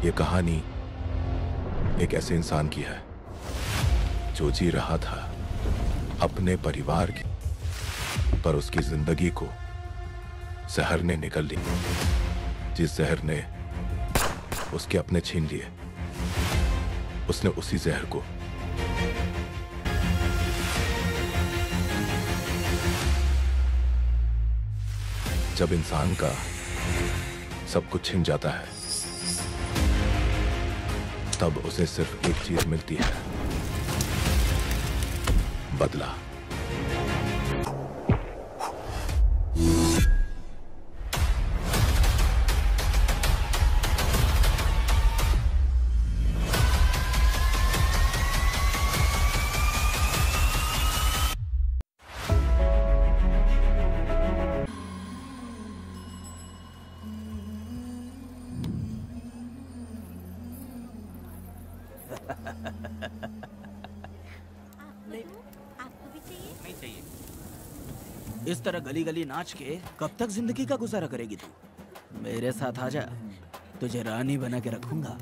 ये कहानी एक ऐसे इंसान की है जो जी रहा था अपने परिवार की, पर उसकी जिंदगी को जहर ने निगल ली। जिस जहर ने उसके अपने छीन लिए, उसने उसी जहर को जब इंसान का सब कुछ छिन जाता है, तब उसे सिर्फ एक चीज मिलती है, बदला। इस तरह गली गली नाच के कब तक जिंदगी का गुजारा करेगी तू? मेरे साथ आजा, तुझे रानी बना के रखूंगा।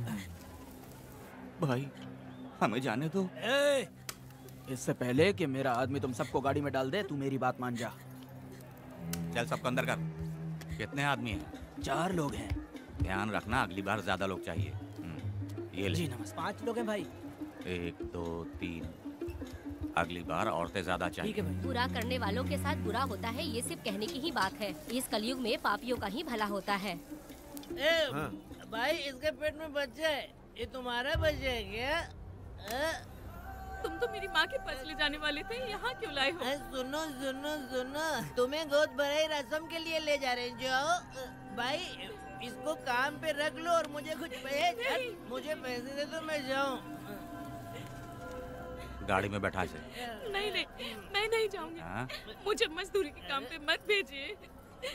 भाई हमें जाने दो। इससे पहले कि मेरा आदमी तुम सबको गाड़ी में डाल दे, तू मेरी बात मान जा। चल सबको अंदर कर। कितने आदमी हैं? 4 लोग हैं। ध्यान रखना, अगली बार ज्यादा लोग चाहिए। ये ले। जी नमस्ते। 5 लोग हैं भाई। 1 2 3। अगली बार औरतें ज्यादा चाहिए। ठीक है भाई। बुरा करने वालों के साथ बुरा होता है, ये सिर्फ कहने की ही बात है। इस कलयुग में पापियों का ही भला होता है। भाई इसके पेट में बच्चा है, ये तुम्हारा बच्चा है क्या? तुम तो मेरी माँ के पास ले जाने वाले थे, यहाँ क्यों लाए हो? सुनो सुनो सुनो, तुम्हें गोद भराई रस्म के लिए ले जा रहे हैं। जाओ भाई, इसको काम पे रख लो और मुझे कुछ मुझे पैसे दे दो, मैं जाऊँ। गाड़ी में बैठा से। नहीं नहीं, मैं नहीं जाऊंगी। मुझे मजदूरी के काम पे मत भेजिए।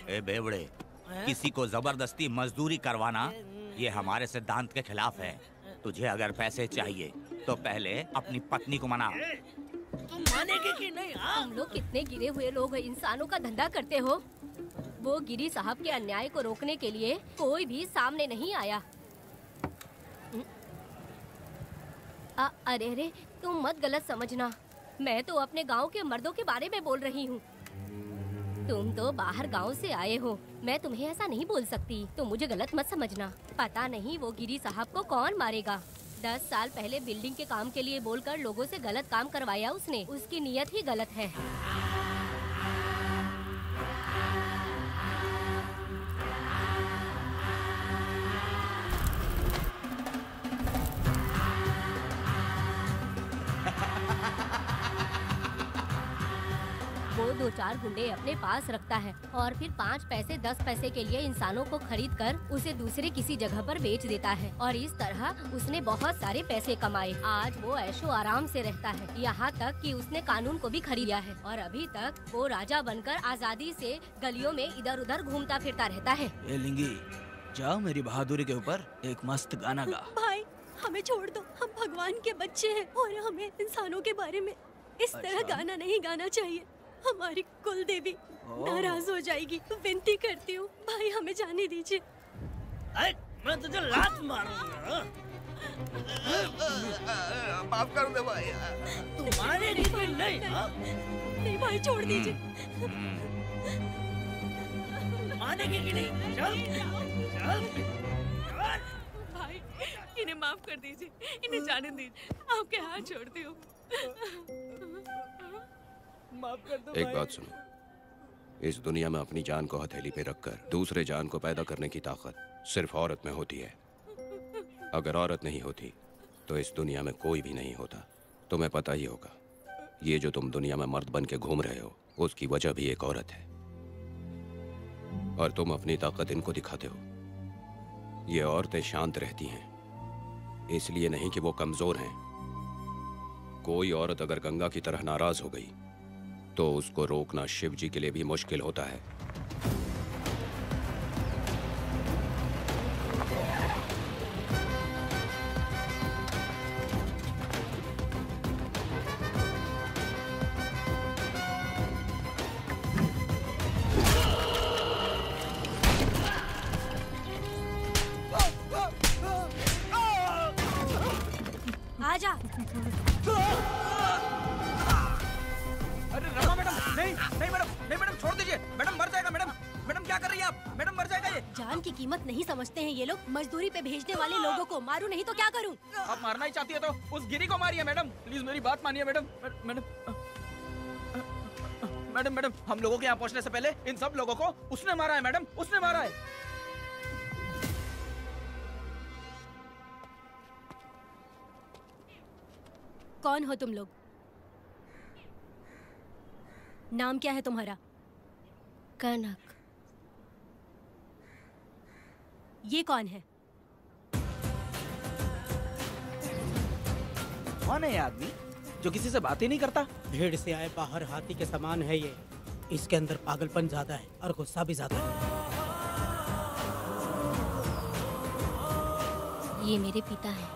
ए बेवड़े, किसी को जबरदस्ती मजदूरी करवाना ये हमारे सिद्धांत के खिलाफ है। तुझे अगर पैसे चाहिए तो पहले अपनी पत्नी को मना। तुम मानेगी कि नहीं? तुम लोग कितने गिरे हुए लोग इंसानों का धंधा करते हो। वो गिरी साहब के अन्याय को रोकने के लिए कोई भी सामने नहीं आया। अरे अरे, तुम मत गलत समझना, मैं तो अपने गांव के मर्दों के बारे में बोल रही हूँ। तुम तो बाहर गांव से आए हो, मैं तुम्हें ऐसा नहीं बोल सकती, तो मुझे गलत मत समझना। पता नहीं वो गिरी साहब को कौन मारेगा। 10 साल पहले बिल्डिंग के काम के लिए बोलकर लोगों से गलत काम करवाया उसने। उसकी नीयत ही गलत है। वो 2-4 गुंडे अपने पास रखता है और फिर 5 पैसे 10 पैसे के लिए इंसानों को खरीद कर उसे दूसरे किसी जगह पर बेच देता है, और इस तरह उसने बहुत सारे पैसे कमाए। आज वो ऐशो आराम से रहता है, यहाँ तक कि उसने कानून को भी खरीद लिया है, और अभी तक वो राजा बनकर आजादी से गलियों में इधर उधर घूमता फिरता रहता है। ए लिंगी, जाओ मेरी बहादुरी के ऊपर एक मस्त गाना गा। भाई हमें छोड़ दो, हम भगवान के बच्चे हैं और हमें इंसानों के बारे में इस तरह गाना नहीं गाना चाहिए। हमारी कुल देवी नाराज हो जाएगी। विनती करती हूँ भाई, हमें जाने दीजिए। मैं तुझे लात मारूंगा। माफ कर दे भाई। तुम्हारे लिए नहीं। नहीं भाई, छोड़ दीजिए। मानेगी कि नहीं? चल चल। भाई इन्हें माफ कर दीजिए, इन्हें जाने दीजिए, आपके हाथ छोड़ती हूँ। माफ कर दो। एक बात सुनो, इस दुनिया में अपनी जान को हथेली पे रखकर दूसरे जान को पैदा करने की ताकत सिर्फ औरत में होती है। अगर औरत नहीं होती तो इस दुनिया में कोई भी नहीं होता। तुम्हें पता ही होगा, ये जो तुम दुनिया में मर्द बन के घूम रहे हो, उसकी वजह भी एक औरत है, और तुम अपनी ताकत इनको दिखाते हो। ये औरतें शांत रहती हैं, इसलिए नहीं कि वो कमजोर हैं। कोई औरत अगर गंगा की तरह नाराज हो गई तो उसको रोकना शिव जी के लिए भी मुश्किल होता है। आजा। अरे रमा मैडम, नहीं नहीं मैडम, नहीं मैडम, छोड़ दीजिए मैडम, मर जाएगा मैडम। मैडम क्या कर रही है आप? मैडम मर जाएगा ये। जान की कीमत नहीं समझते हैं ये लोग। मजदूरी पे भेजने वाले लोगों को मारूं नहीं तो क्या करूं? आप मारना ही चाहती है तो उस गिरी को मारिए मैडम, प्लीज मेरी बात मानिए मैडम। मैडम मैडम मैडम, हम लोगों के यहाँ पहुँचने से पहले इन सब लोगों को उसने मारा है मैडम, उसने मारा है। कौन हो तुम लोग? नाम क्या है तुम्हारा? कनक। ये कौन है? कौन है ये आदमी जो किसी से बात ही नहीं करता? भीड़ से आए बाहर हाथी के समान है ये। इसके अंदर पागलपन ज्यादा है और गुस्सा भी ज्यादा है। ये मेरे पिता हैं,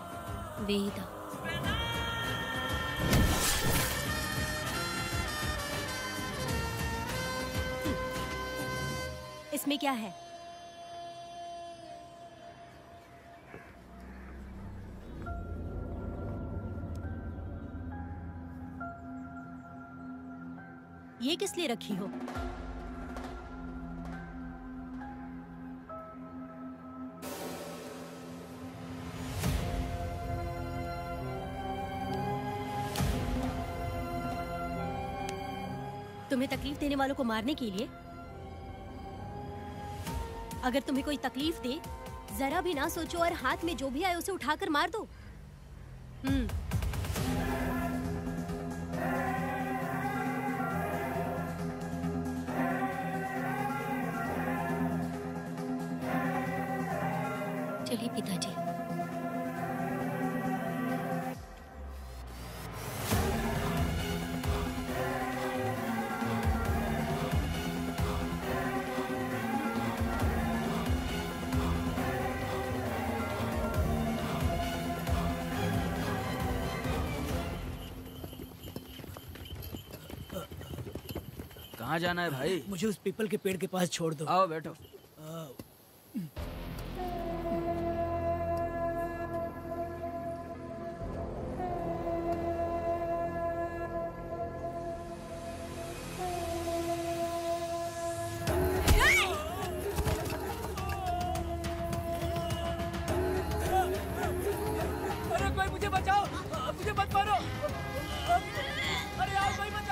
वेदा। इसमें क्या है? ये किस लिए रखी हो? तुम्हें तकलीफ देने वालों को मारने के लिए? अगर तुम्हें कोई तकलीफ दे, जरा भी ना सोचो और हाथ में जो भी आए उसे उठाकर मार दो। चलिए पिताजी। कहाँ जाना है भाई? मुझे उस पीपल के पेड़ के पास छोड़ दो। आओ बैठो। अरे कोई मुझे बचाओ, मुझे मत मारो। अरे यार कोई बचाओ।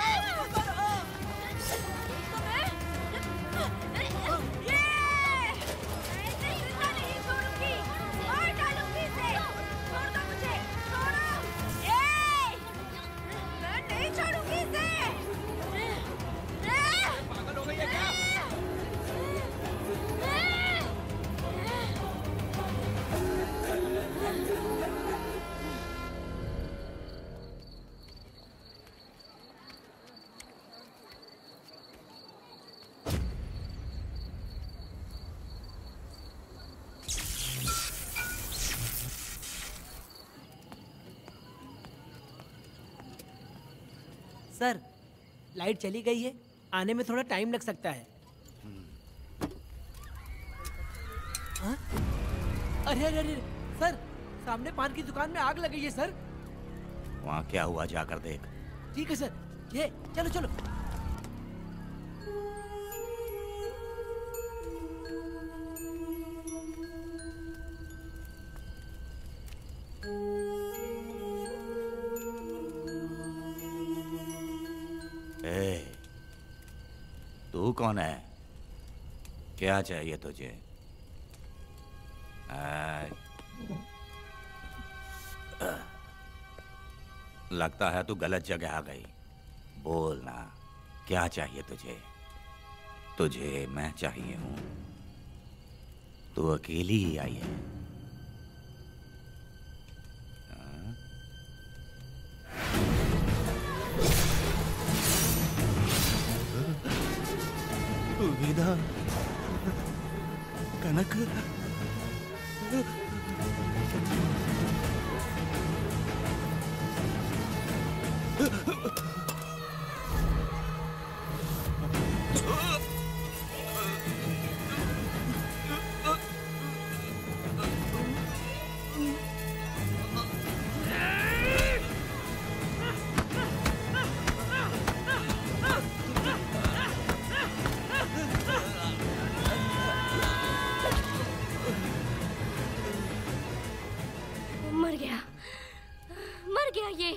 सर, लाइट चली गई है, आने में थोड़ा टाइम लग सकता है। हाँ? अरे अरे अरे सर, सामने पान की दुकान में आग लग गई है सर। वहाँ क्या हुआ जाकर देख। ठीक है सर, ये चलो चलो। तू कौन है? क्या चाहिए तुझे? लगता है तू गलत जगह आ गई। बोल ना, क्या चाहिए तुझे? तुझे मैं चाहिए हूं। तू अकेली ही आई है। वेदा, कनक, गया, मर गया ये।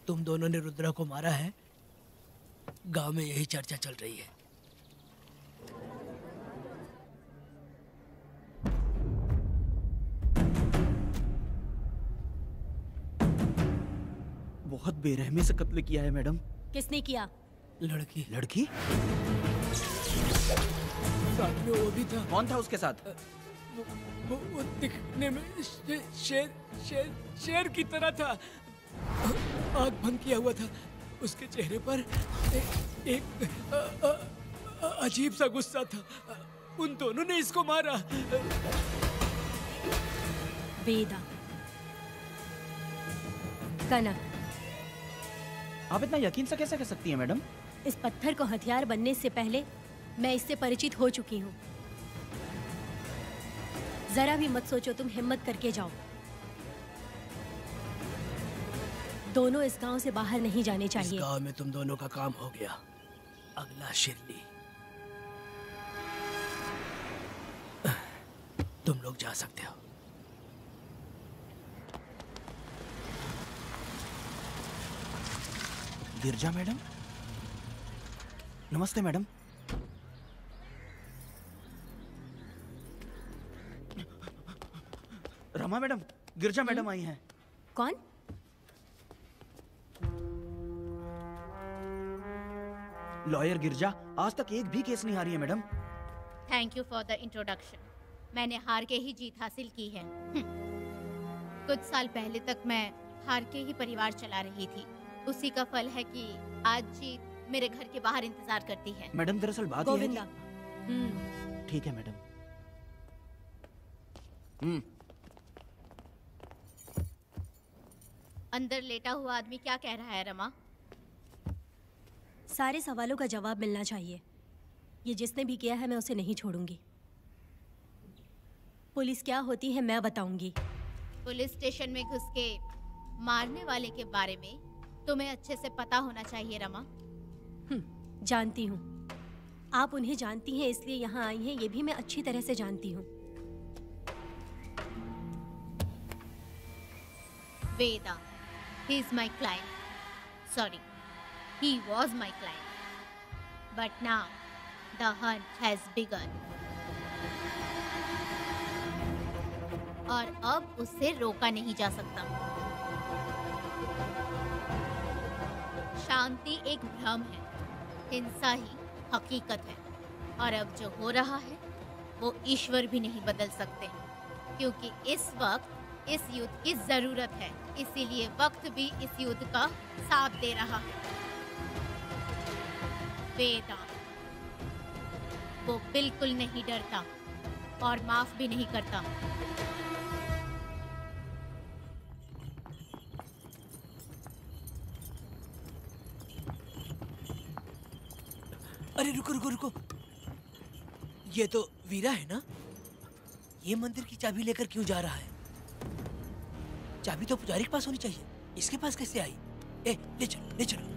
तुम दोनों ने रुद्रा को मारा है, गांव में यही चर्चा चल रही है। बहुत बेरहमी से कत्ल किया है मैडम। किसने किया? लड़की। लड़की? साथ में वो भी था। कौन था उसके साथ? वो दिखने में शेर की तरह था। आँख बंद किया हुआ था। उसके चेहरे पर एक अजीब सा गुस्सा था। उन दोनों ने इसको मारा। वेदा, कनक, आप इतना यकीन से कैसे कह सकती हैं मैडम? इस पत्थर को हथियार बनने से पहले मैं इससे परिचित हो चुकी हूँ। जरा भी मत सोचो, तुम हिम्मत करके जाओ। दोनों इस गांव से बाहर नहीं जाने चाहिए। इस गांव में तुम दोनों का काम हो गया। अगला शिरली। तुम लोग जा सकते हो। गिरजा मैडम? नमस्ते मैडम। रमा मैडम, गिरजा मैडम आई हैं। कौन? लॉयर गिरजा। आज तक एक भी केस नहीं हारी है madam. Thank you for the introduction. मैंने हार के ही जीत हासिल की है। कुछ साल पहले तक मैं हार के ही परिवार चला रही थी। उसी का फल है कि आज जीत मेरे घर के बाहर इंतजार करती है। मैडम दरअसल बात यह है गोविंदा। कि... ठीक है मैडम। अंदर लेटा हुआ आदमी क्या कह रहा है रमा? सारे सवालों का जवाब मिलना चाहिए। ये जिसने भी किया है मैं उसे नहीं छोड़ूंगी। पुलिस क्या होती है मैं बताऊंगी। पुलिस स्टेशन में घुस के मारने वाले के बारे में तुम्हें अच्छे से पता होना चाहिए रमा। जानती हूँ। आप उन्हें जानती हैं इसलिए यहाँ आई हैं, ये भी मैं अच्छी तरह से जानती हूँ। वेदा, he is my client. Sorry, he was my client. But now, the hunt has begun. और अब उससे रोका नहीं जा सकता। शांति एक भ्रम है, हिंसा ही हकीकत है। और अब जो हो रहा है वो ईश्वर भी नहीं बदल सकते, क्योंकि इस वक्त इस युद्ध की जरूरत है। इसीलिए वक्त भी इस युद्ध का साथ दे रहा है। वेदांत वो बिल्कुल नहीं डरता और माफ भी नहीं करता। अरे रुको रुको रुको, ये तो वीरा है ना? ये मंदिर की चाबी लेकर क्यों जा रहा है? चाबी तो पुजारी के पास होनी चाहिए, इसके पास कैसे आई? ले चलो ले चलो।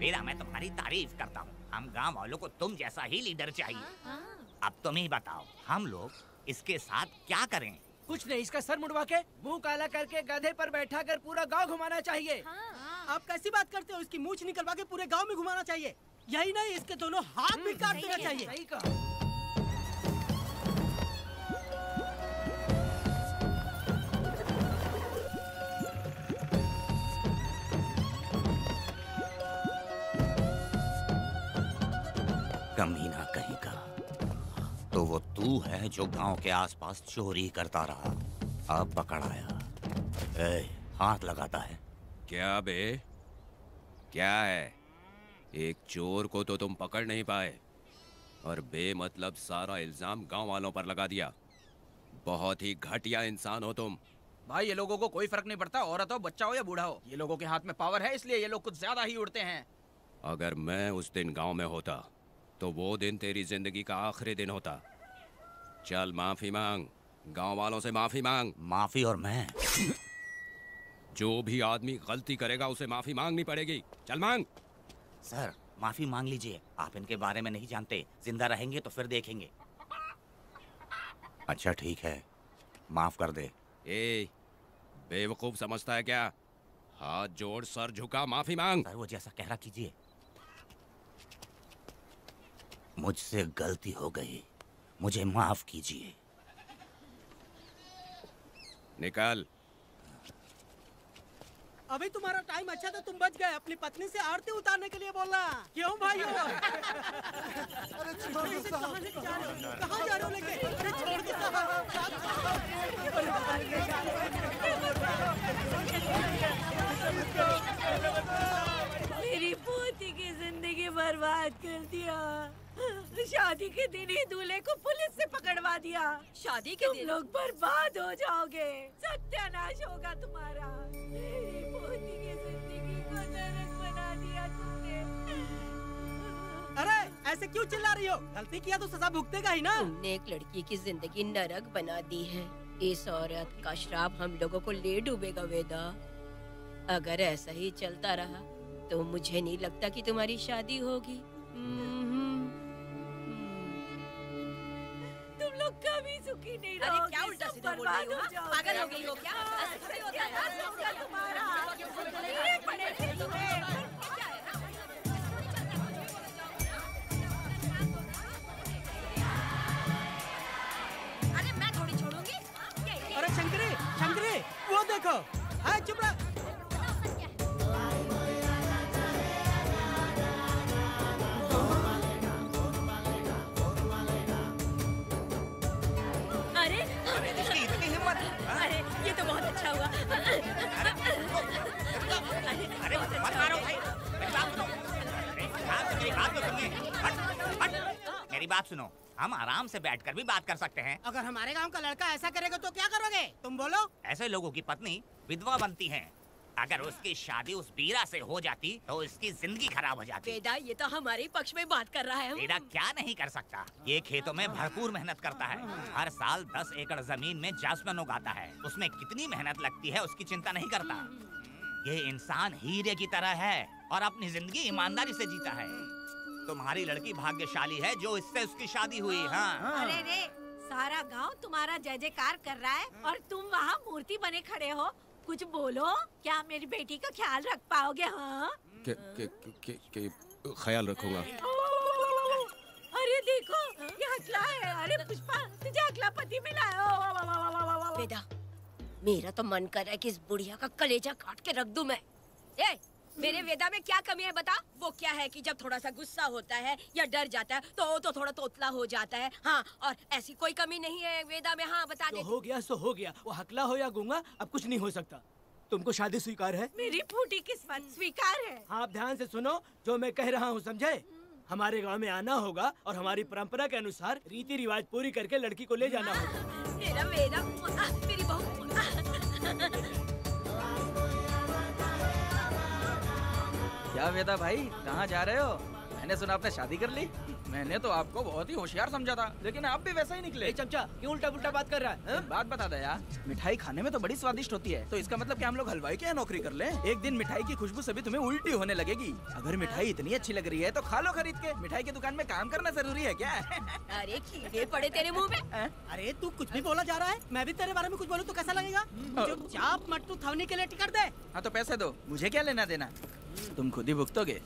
वीरा, मैं तुम्हारी तारीफ करता हूँ। हम गांव वालों को तुम जैसा ही लीडर चाहिए। अब तुम ही बताओ, हम लोग इसके साथ क्या करें? कुछ नहीं, इसका सर मुड़वा के मुंह काला करके गधे पर बैठा कर पूरा गांव घुमाना चाहिए। आप कैसी बात करते हो? इसकी मूछ निकलवा के पूरे गांव में घुमाना चाहिए। यही नहीं, इसके दोनों हाथ भी काट देना चाहिए। सही कहा। कमीना कहीं का, तो वो तू है जो गांव के आसपास चोरी करता रहा, अब पकड़ आया। हाथ लगाता है। क्या बे, क्या है? एक चोर को तो तुम पकड़ नहीं पाए और बेमतलब सारा इल्जाम गांव वालों पर लगा दिया। बहुत ही घटिया इंसान हो तुम। भाई, ये लोगों को कोई फर्क नहीं पड़ता, औरत हो, बच्चा हो या बूढ़ा हो। ये लोगों के हाथ में पावर है, इसलिए ये लोग कुछ ज्यादा ही उड़ते हैं। अगर मैं उस दिन गांव में होता तो वो दिन तेरी जिंदगी का आखिरी दिन होता। चल माफी मांग, गांव वालों से माफी मांग। माफी? और मैं? जो भी आदमी गलती करेगा उसे माफी मांगनी पड़ेगी। चल मांग। सर, माफी मांग लीजिए। आप इनके बारे में नहीं जानते, जिंदा रहेंगे तो फिर देखेंगे। अच्छा ठीक है, माफ कर दे। बेवकूफ समझता है क्या? हाथ जोड़, सर झुका, माफी मांग। सर, वो जैसा कह रहा कीजिए। मुझसे गलती हो गई, मुझे माफ कीजिए। निकल। अभी तुम्हारा टाइम अच्छा था, तुम बच गए। अपनी पत्नी से आरती उतारने के लिए बोलना। क्यों भाई? अरे छोड़ दो साहब। कहाँ जा रहे हो लेके? अरे छोड़ दो साहब। मेरी पोती की जिंदगी बर्बाद कर दिया। शादी के दिन ही दूल्हे को पुलिस से पकड़वा दिया। शादी के दिन लोग बर्बाद हो जाओगे, सत्यानाश होगा तुम्हारा। मेरी पोती की जिंदगी को नरक बना दिया तुमने। अरे ऐसे क्यों चिल्ला रही हो? गलती किया तो सजा भुगतेगा ही ना। तुमने एक लड़की की जिंदगी नरक बना दी है। इस औरत का श्राप हम लोगों को ले डूबेगा वेदा। अगर ऐसा ही चलता रहा तो मुझे नहीं लगता कि तुम्हारी शादी होगी। तुम लोग कभी सुखी नहीं रहोगे। क्या उल्टा सीधा बोल रही हो? पागल हो गई हो क्या? अरे मैं थोड़ी छोड़ूंगी। अरे शंकरी, शंकरी, वो देखो। हाँ, चुप रह। अरे ये तो बहुत अच्छा हुआ। बात तो सुनिए। हट, हट। मेरी बात सुनो, हम आराम से बैठकर भी बात कर सकते हैं। अगर हमारे गांव का लड़का ऐसा करेगा तो क्या करोगे तुम बोलो? ऐसे लोगों की पत्नी विधवा बनती है। अगर उसकी शादी उस वीरा से हो जाती तो उसकी जिंदगी खराब हो जाती। वेदा, ये तो हमारे पक्ष में बात कर रहा है। वेदा क्या नहीं कर सकता। ये खेतों में भरपूर मेहनत करता है। हर साल 10 एकड़ जमीन में जासमन उगाता है। उसमें कितनी मेहनत लगती है उसकी चिंता नहीं करता। ये इंसान हीरे की तरह है और अपनी जिंदगी ईमानदारी से जीता है। तुम्हारी लड़की भाग्यशाली है जो इससे उसकी शादी हुई। हाँ। अरे रे, सारा गांव तुम्हारा जय जयकार कर रहा है और तुम वहाँ मूर्ति बने खड़े हो। कुछ बोलो, क्या मेरी बेटी का ख्याल रख पाओगे? हाँ, के ख्याल रखूंगा। अरे देखो, ये हकला है। अरे पुष्पा, तुझे हकला पति मिला है। वेदा, मेरा तो मन कर रहा है कि इस बुढ़िया का कलेजा काट के रख दूं मैं। ए, मेरे वेदा में क्या कमी है बता? वो क्या है कि जब थोड़ा सा गुस्सा होता है या डर जाता है तो थोड़ा तोतला हो जाता है। हाँ, और ऐसी कोई कमी नहीं है वेदा में। हाँ, बता दे। हो गया सो हो गया। वो हकला हो या गूंगा, अब कुछ नहीं हो सकता। तुमको शादी स्वीकार है? मेरी फूटी किस्मत स्वीकार है। आप ध्यान से सुनो जो मैं कह रहा हूँ, समझे? हमारे गांव में आना होगा और हमारी परंपरा के अनुसार रीति रिवाज पूरी करके लड़की को ले जाना होगा। मेरा वेदा, मेरी बहू। क्या वेदा भाई, कहाँ जा रहे हो? मैंने सुना आपने शादी कर ली। मैंने तो आपको बहुत ही होशियार समझा था, लेकिन आप भी वैसा ही निकले। चमचा, क्यों उल्टा पुल्टा बात कर रहा है? बात बता दे यार। मिठाई खाने में तो बड़ी स्वादिष्ट होती है, तो इसका मतलब कि हम लोग हलवाई के यहाँ नौकरी कर लें? एक दिन मिठाई की खुशबू से भी तुम्हें उल्टी होने लगेगी। अगर मिठाई इतनी अच्छी लग रही है तो खा लो खरीद के। मिठाई की दुकान में काम करना जरूरी है क्या? अरे कीड़े पड़े तेरे मुँह में। अरे तू कुछ भी बोला जा रहा है। मैं भी तेरे बारे में कुछ बोलूं तो कैसा लगेगा? चुपचाप मट्टू थवनी के लिए टिकट दे। हाँ तो पैसे दो, मुझे क्या लेना देना, तुम खुद ही भुगतोगे।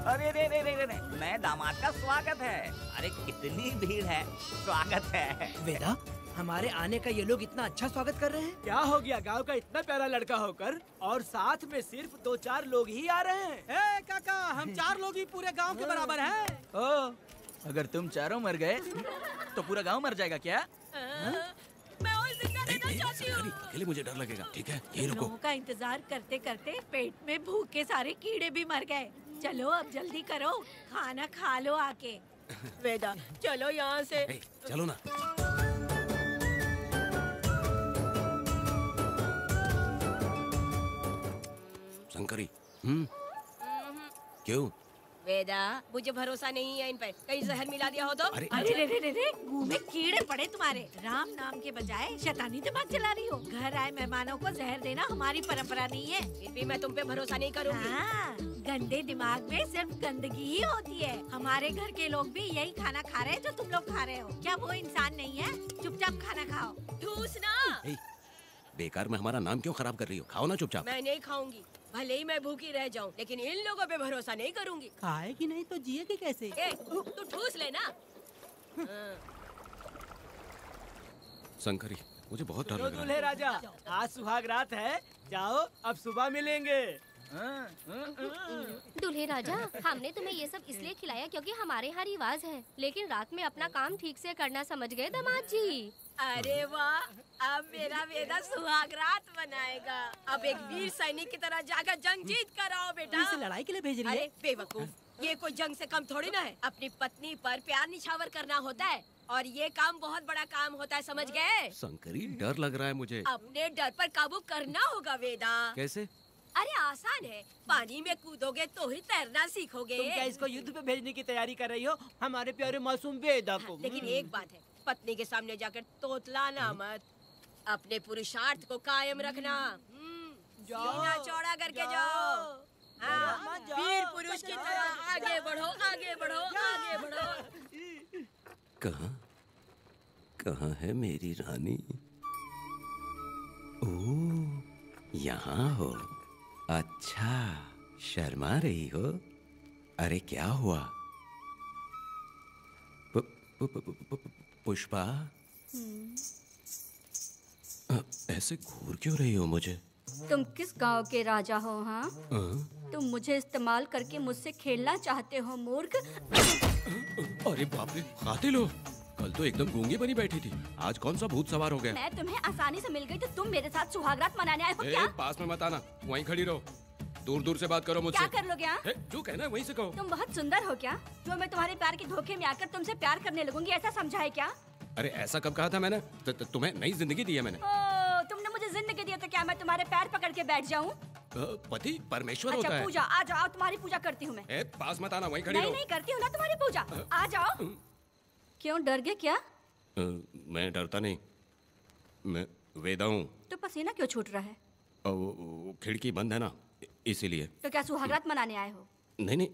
अरे रे रे रे रे रे, नए दामाद का स्वागत है। अरे कितनी भीड़ है, स्वागत है। वेदा, हमारे आने का ये लोग इतना अच्छा स्वागत कर रहे हैं। क्या हो गया, गांव का इतना प्यारा लड़का होकर और साथ में सिर्फ 2-4 लोग ही आ रहे हैं। ए काका, हम 4 लोग ही पूरे गांव के बराबर हैं। ओ, अगर तुम चारों मर गए तो पूरा गांव मर जाएगा क्या? मैं और जिंदा रहना चाहती हूँ। अकेले मुझे डर लगेगा। ठीक है, ये रुको। का इंतजार करते करते पेट में भूख के सारे कीड़े भी मर गए। चलो अब जल्दी करो, खाना खा लो आके। वेदा, चलो यहाँ से। चलो ना। शंकरी, क्यों? वेदा, मुझे भरोसा नहीं है इन पर। कहीं जहर मिला दिया हो तो? अरे रे रे रे रे, मुंह में कीड़े पड़े तुम्हारे। राम नाम के बजाय शैतानी दिमाग चला रही हो। घर आए मेहमानों को जहर देना हमारी परंपरा नहीं है। फिर भी मैं तुम पे भरोसा नहीं करूँगी। हाँ, गंदे दिमाग में सिर्फ गंदगी ही होती है। हमारे घर के लोग भी यही खाना खा रहे हैं जो तुम लोग खा रहे हो। क्या वो इंसान नहीं है? चुपचाप खाना खाओ। ठूस ना। बेकार में हमारा नाम क्यों खराब कर रही हो? खाओ ना चुपचाप। मैं नहीं खाऊंगी, भले ही मैं भूखी रह जाऊं, लेकिन इन लोगों पे भरोसा नहीं करूंगी। खाएगी नहीं तो जिएगी कैसे? तू ठूस लेना। शंकरी, मुझे बहुत डर लग रहा दूल्हे राजा, आज सुहाग रात है, जाओ अब सुबह मिलेंगे। दूल्हे राजा, हमने तुम्हें ये सब इसलिए खिलाया क्योंकि हमारे यहाँ रिवाज है, लेकिन रात में अपना काम ठीक से करना समझ गए दामाद जी। अरे वाह, अब मेरा वेदा सुहाग रात मनाएगा। अब एक वीर सैनिक की तरह जाकर जंग जीत कर आओ बेटा। इसे लड़ाई के लिए भेज रही है? अरे बेवकूफ, ये कोई जंग से कम थोड़ी ना है। अपनी पत्नी पर प्यार निछावर करना होता है और ये काम बहुत बड़ा काम होता है, समझ गए? शंकरी, डर लग रहा है मुझे। अपने डर पर काबू करना होगा वेदा। कैसे? अरे आसान है, पानी में कूदोगे तो ही तैरना सीखोगे। तुम क्या इसको युद्ध पे भेजने की तैयारी कर रही हो, हमारे प्यारे मासूम वेदा को? लेकिन एक बात है, पत्नी के सामने जाकर तोतलाना मत। अपने पुरुषार्थ को कायम रखना। सीना चौड़ा करके जाओ। हाँ, वीर पुरुष की तरह आगे बढ़ो, आगे बढ़ो, आगे बढ़ो। कहाँ है मेरी रानी? ओह, यहाँ हो। अच्छा, शर्मा रही हो? अरे क्या हुआ? पुष्पा, ऐसे घूर क्यों रही हो मुझे? तुम किस गांव के राजा हो? हाँ, तुम मुझे इस्तेमाल करके मुझसे खेलना चाहते हो मूर्ख? अरे बाप रे, कातिल हो? कल तो एकदम गूंगी बनी बैठी थी, आज कौन सा भूत सवार हो गया? मैं तुम्हें आसानी से मिल गई तो तुम मेरे साथ सुहागरात मनाने आए हो क्या? पास में मत आना, वहीं खड़ी रहो, दूर दूर से बात करो मुझसे। क्या कर लोगे हाँ? जो कहना है वहीं से कहो। तुम बहुत सुंदर हो क्या, जो मैं तुम्हारे प्यार के धोखे में आकर तुमसे प्यार करने लगूंगी, ऐसा समझा है क्या? अरे ऐसा कब कहा था मैंने? तुम्हें नई जिंदगी दी है मैंने। तुमने मुझे जिंदगी दी है तो क्या मैं तुम्हारे पैर पकड़ के बैठ जाऊँ? पति परमेश्वर अच्छा, होता है। पूजा, आ जाओ, तुम्हारी पूजा करती हूँ मैं। पास मत आना, वहीं खड़ी रहो। नहीं करती हूँ ना तुम्हारी पूजा, आ जाओ। क्यों डर गए क्या? मैं डरता नहीं, मैं वेदा हूँ। तो पसीना क्यों छूट रहा है? खिड़की बंद है ना, इसीलिए। तो क्या सुहागरात मनाने आए हो? नहीं।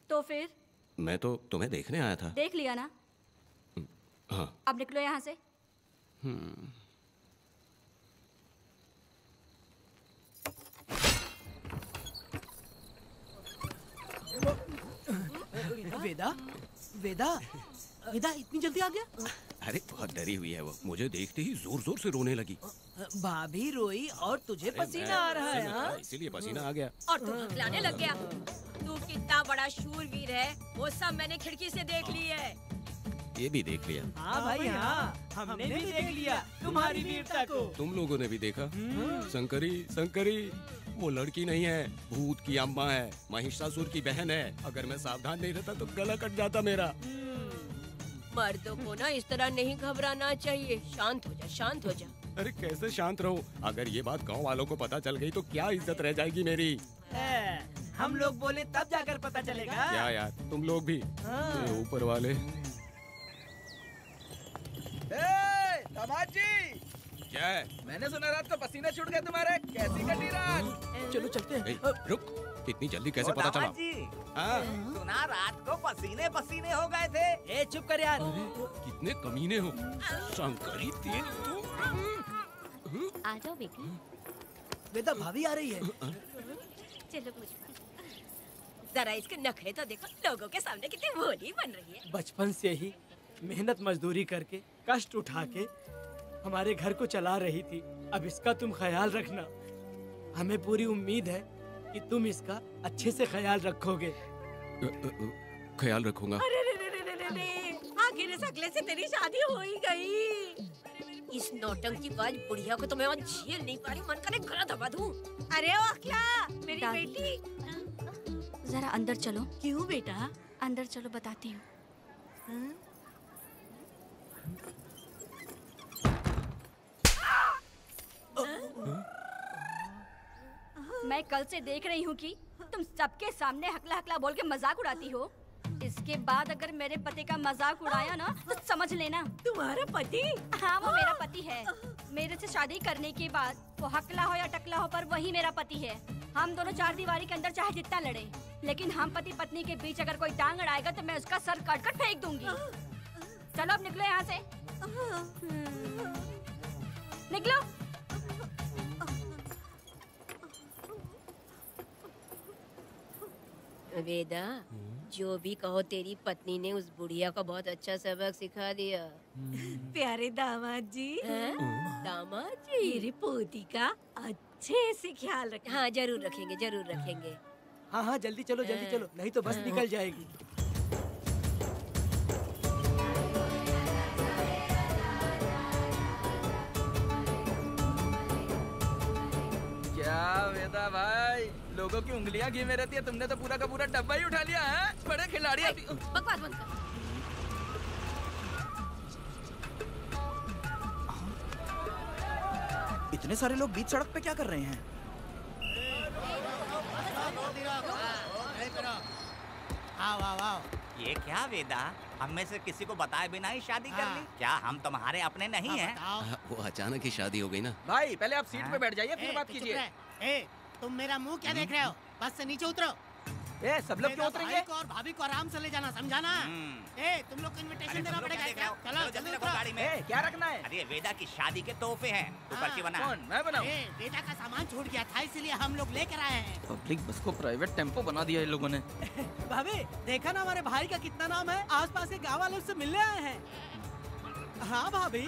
तो फिर? मैं तो तुम्हें देखने आया था। देख लिया ना? हाँ। अब निकलो यहाँ से। वेदा, वेदा, वेदा इतनी जल्दी आ गया? अरे बहुत डरी हुई है वो, मुझे देखते ही जोर जोर से रोने लगी। भाभी रोई और तुझे पसीना आ रहा है हाँ? इसीलिए पसीना आ गया। और तू हकलाने लग गया। तू कितना बड़ा शूरवीर है, वो सब मैंने खिड़की से देख ली है। ये भी देख लिया। हाँ भाई हाँ, हमने भी देख लिया तुम्हारी वीरता को। तुम लोगों ने भी देखा? शंकरी, वो लड़की नहीं है, भूत की अम्मा है, महिषासुर की बहन है। अगर मैं सावधान नहीं रहता तो गला कट जाता मेरा। मर्दों को ना इस तरह नहीं घबराना चाहिए। शांत हो जा, शांत हो जा। अरे कैसे शांत रहूं? अगर ये बात गांव वालों को पता चल गई तो क्या इज्जत रह जाएगी मेरी? हम लोग बोले तब जाकर पता चलेगा। क्या यार, तुम लोग भी ऊपर वाले। दामाद जी, क्या है? मैंने सुना रात को पसीने छूट गए तुम्हारे, कैसी कटी रात? चलो चलते हैं। रुक, इतनी जल्दी कैसे पता चला? सुना रात को पसीने पसीने हो गए थे। ए चुप कर यार। कितने कमीने हो शंकरी तेल तू। आ जाओ बेटी। वेदा भाभी आ रही है। चलो मुझे जरा इसके नखरे तो देखो, लोगों के सामने कितनी भोली बन रही है। बचपन से ही मेहनत मजदूरी करके कष्ट उठा के हमारे घर को चला रही थी। अब इसका तुम ख्याल रखना। हमें पूरी उम्मीद है कि तुम इसका अच्छे से ख्याल रखोगे। ख्याल रखूंगा। अरे आखिर इस अगले से तेरी शादी हो ही गई। इस नौटंकी बाज बुढ़िया को तो मैं झेल नहीं पा रही, मन करे गला दबा दूं। अरे ओ अखला, मेरी बेटी, जरा अंदर चलो। क्यों बेटा? अंदर चलो, बताती हूँ। मैं कल से देख रही हूँ कि तुम सबके सामने हकला हकला बोल के मजाक उड़ाती हो। इसके बाद अगर मेरे पति का मजाक उड़ाया ना तो समझ लेना। तुम्हारा पति? हाँ, वो मेरा पति है। मेरे से शादी करने के बाद वो हकला हो या टकला हो, पर वही मेरा पति है। हम दोनों चार दीवारी के अंदर चाहे जितना लड़े, लेकिन हम पति पत्नी के बीच अगर कोई टांग अड़ाएगा तो मैं उसका सर काट कर फेंक दूंगी। चलो अब निकलो यहाँ से। निकलो। वेदा, जो भी कहो तेरी पत्नी ने उस बुढ़िया को बहुत अच्छा सबक सिखा दिया। प्यारे दामाद जी, दामाद जी, मेरी पोती का अच्छे से ख्याल रखना। हाँ जरूर रखेंगे, जरूर रखेंगे। हाँ हाँ जल्दी चलो, जल्दी चलो, नहीं तो बस निकल जाएगी। क्या वेदा भाई, लोगों की उंगलियां घी में रहती है, तुमने तो पूरा का पूरा डब्बा ही उठा लिया है। बड़े खिलाड़ी। बकवास बंद कर। इतने सारे लोग बीच सड़क पे क्या कर रहे हैं? ये क्या वेदा, हम में से किसी को बताए बिना ही शादी कर ली? क्या हम तुम्हारे अपने नहीं हैं? वो अचानक ही शादी हो गई ना। भाई पहले आप सीट पे बैठ जाइए, फिर बात कीजिए। तुम मेरा मुंह क्या देख रहे हो? बस से नीचे उतरो। ए, सब लोग क्यों उतरेंगे? और भाभी को आराम से ले जाना, समझाना? ए, तुम लोग को इनविटेशन देना पड़ेगा। चलो जल्दी उतरो। गाड़ी में। ए, क्या रखना है? अरे वेदा की शादी के तोहफे हैं, तू पर्ची बना। कौन, मैं बनाऊं? बेटा का सामान छूट गया था, इसीलिए हम लोग लेकर आए हैं। पब्लिक बस को प्राइवेट टेम्पो बना दिया इन लोगों ने। भाभी देखा ना हमारे भाई का कितना नाम है, आसपास के गाँव वालों से मिलने आए हैं। हाँ भाभी।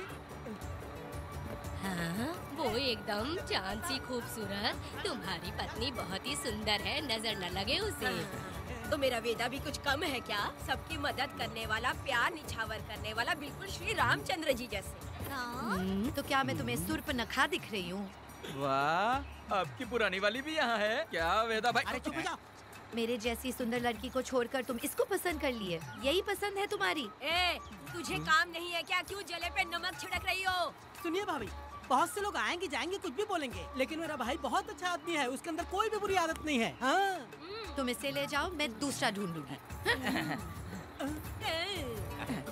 हाँ, वो एकदम चांद सी खूबसूरत। तुम्हारी पत्नी बहुत ही सुंदर है, नजर न लगे उसे। तो मेरा वेदा भी कुछ कम है क्या? सबकी मदद करने वाला, प्यार निछावर करने वाला, बिल्कुल श्री रामचंद्र जी जैसे। तो क्या मैं तुम्हें सुर्पनखा दिख रही हूँ? वाह, आपकी पुरानी वाली भी यहाँ है क्या वेदा भाई? अरे चुप हो जाओ। मेरे जैसी सुंदर लड़की को छोड़कर तुम इसको पसंद कर लिए, यही पसंद है तुम्हारी? ए, तुझे काम नहीं है क्या? क्यों जले पे नमक छिड़क रही हो? सुनिए भाभी, बहुत से लोग आएंगे जाएंगे कुछ भी बोलेंगे, लेकिन मेरा भाई बहुत अच्छा आदमी है, उसके अंदर कोई भी बुरी आदत नहीं है। हाँ। तुम इसे ले जाओ, मैं दूसरा ढूंढूंगी।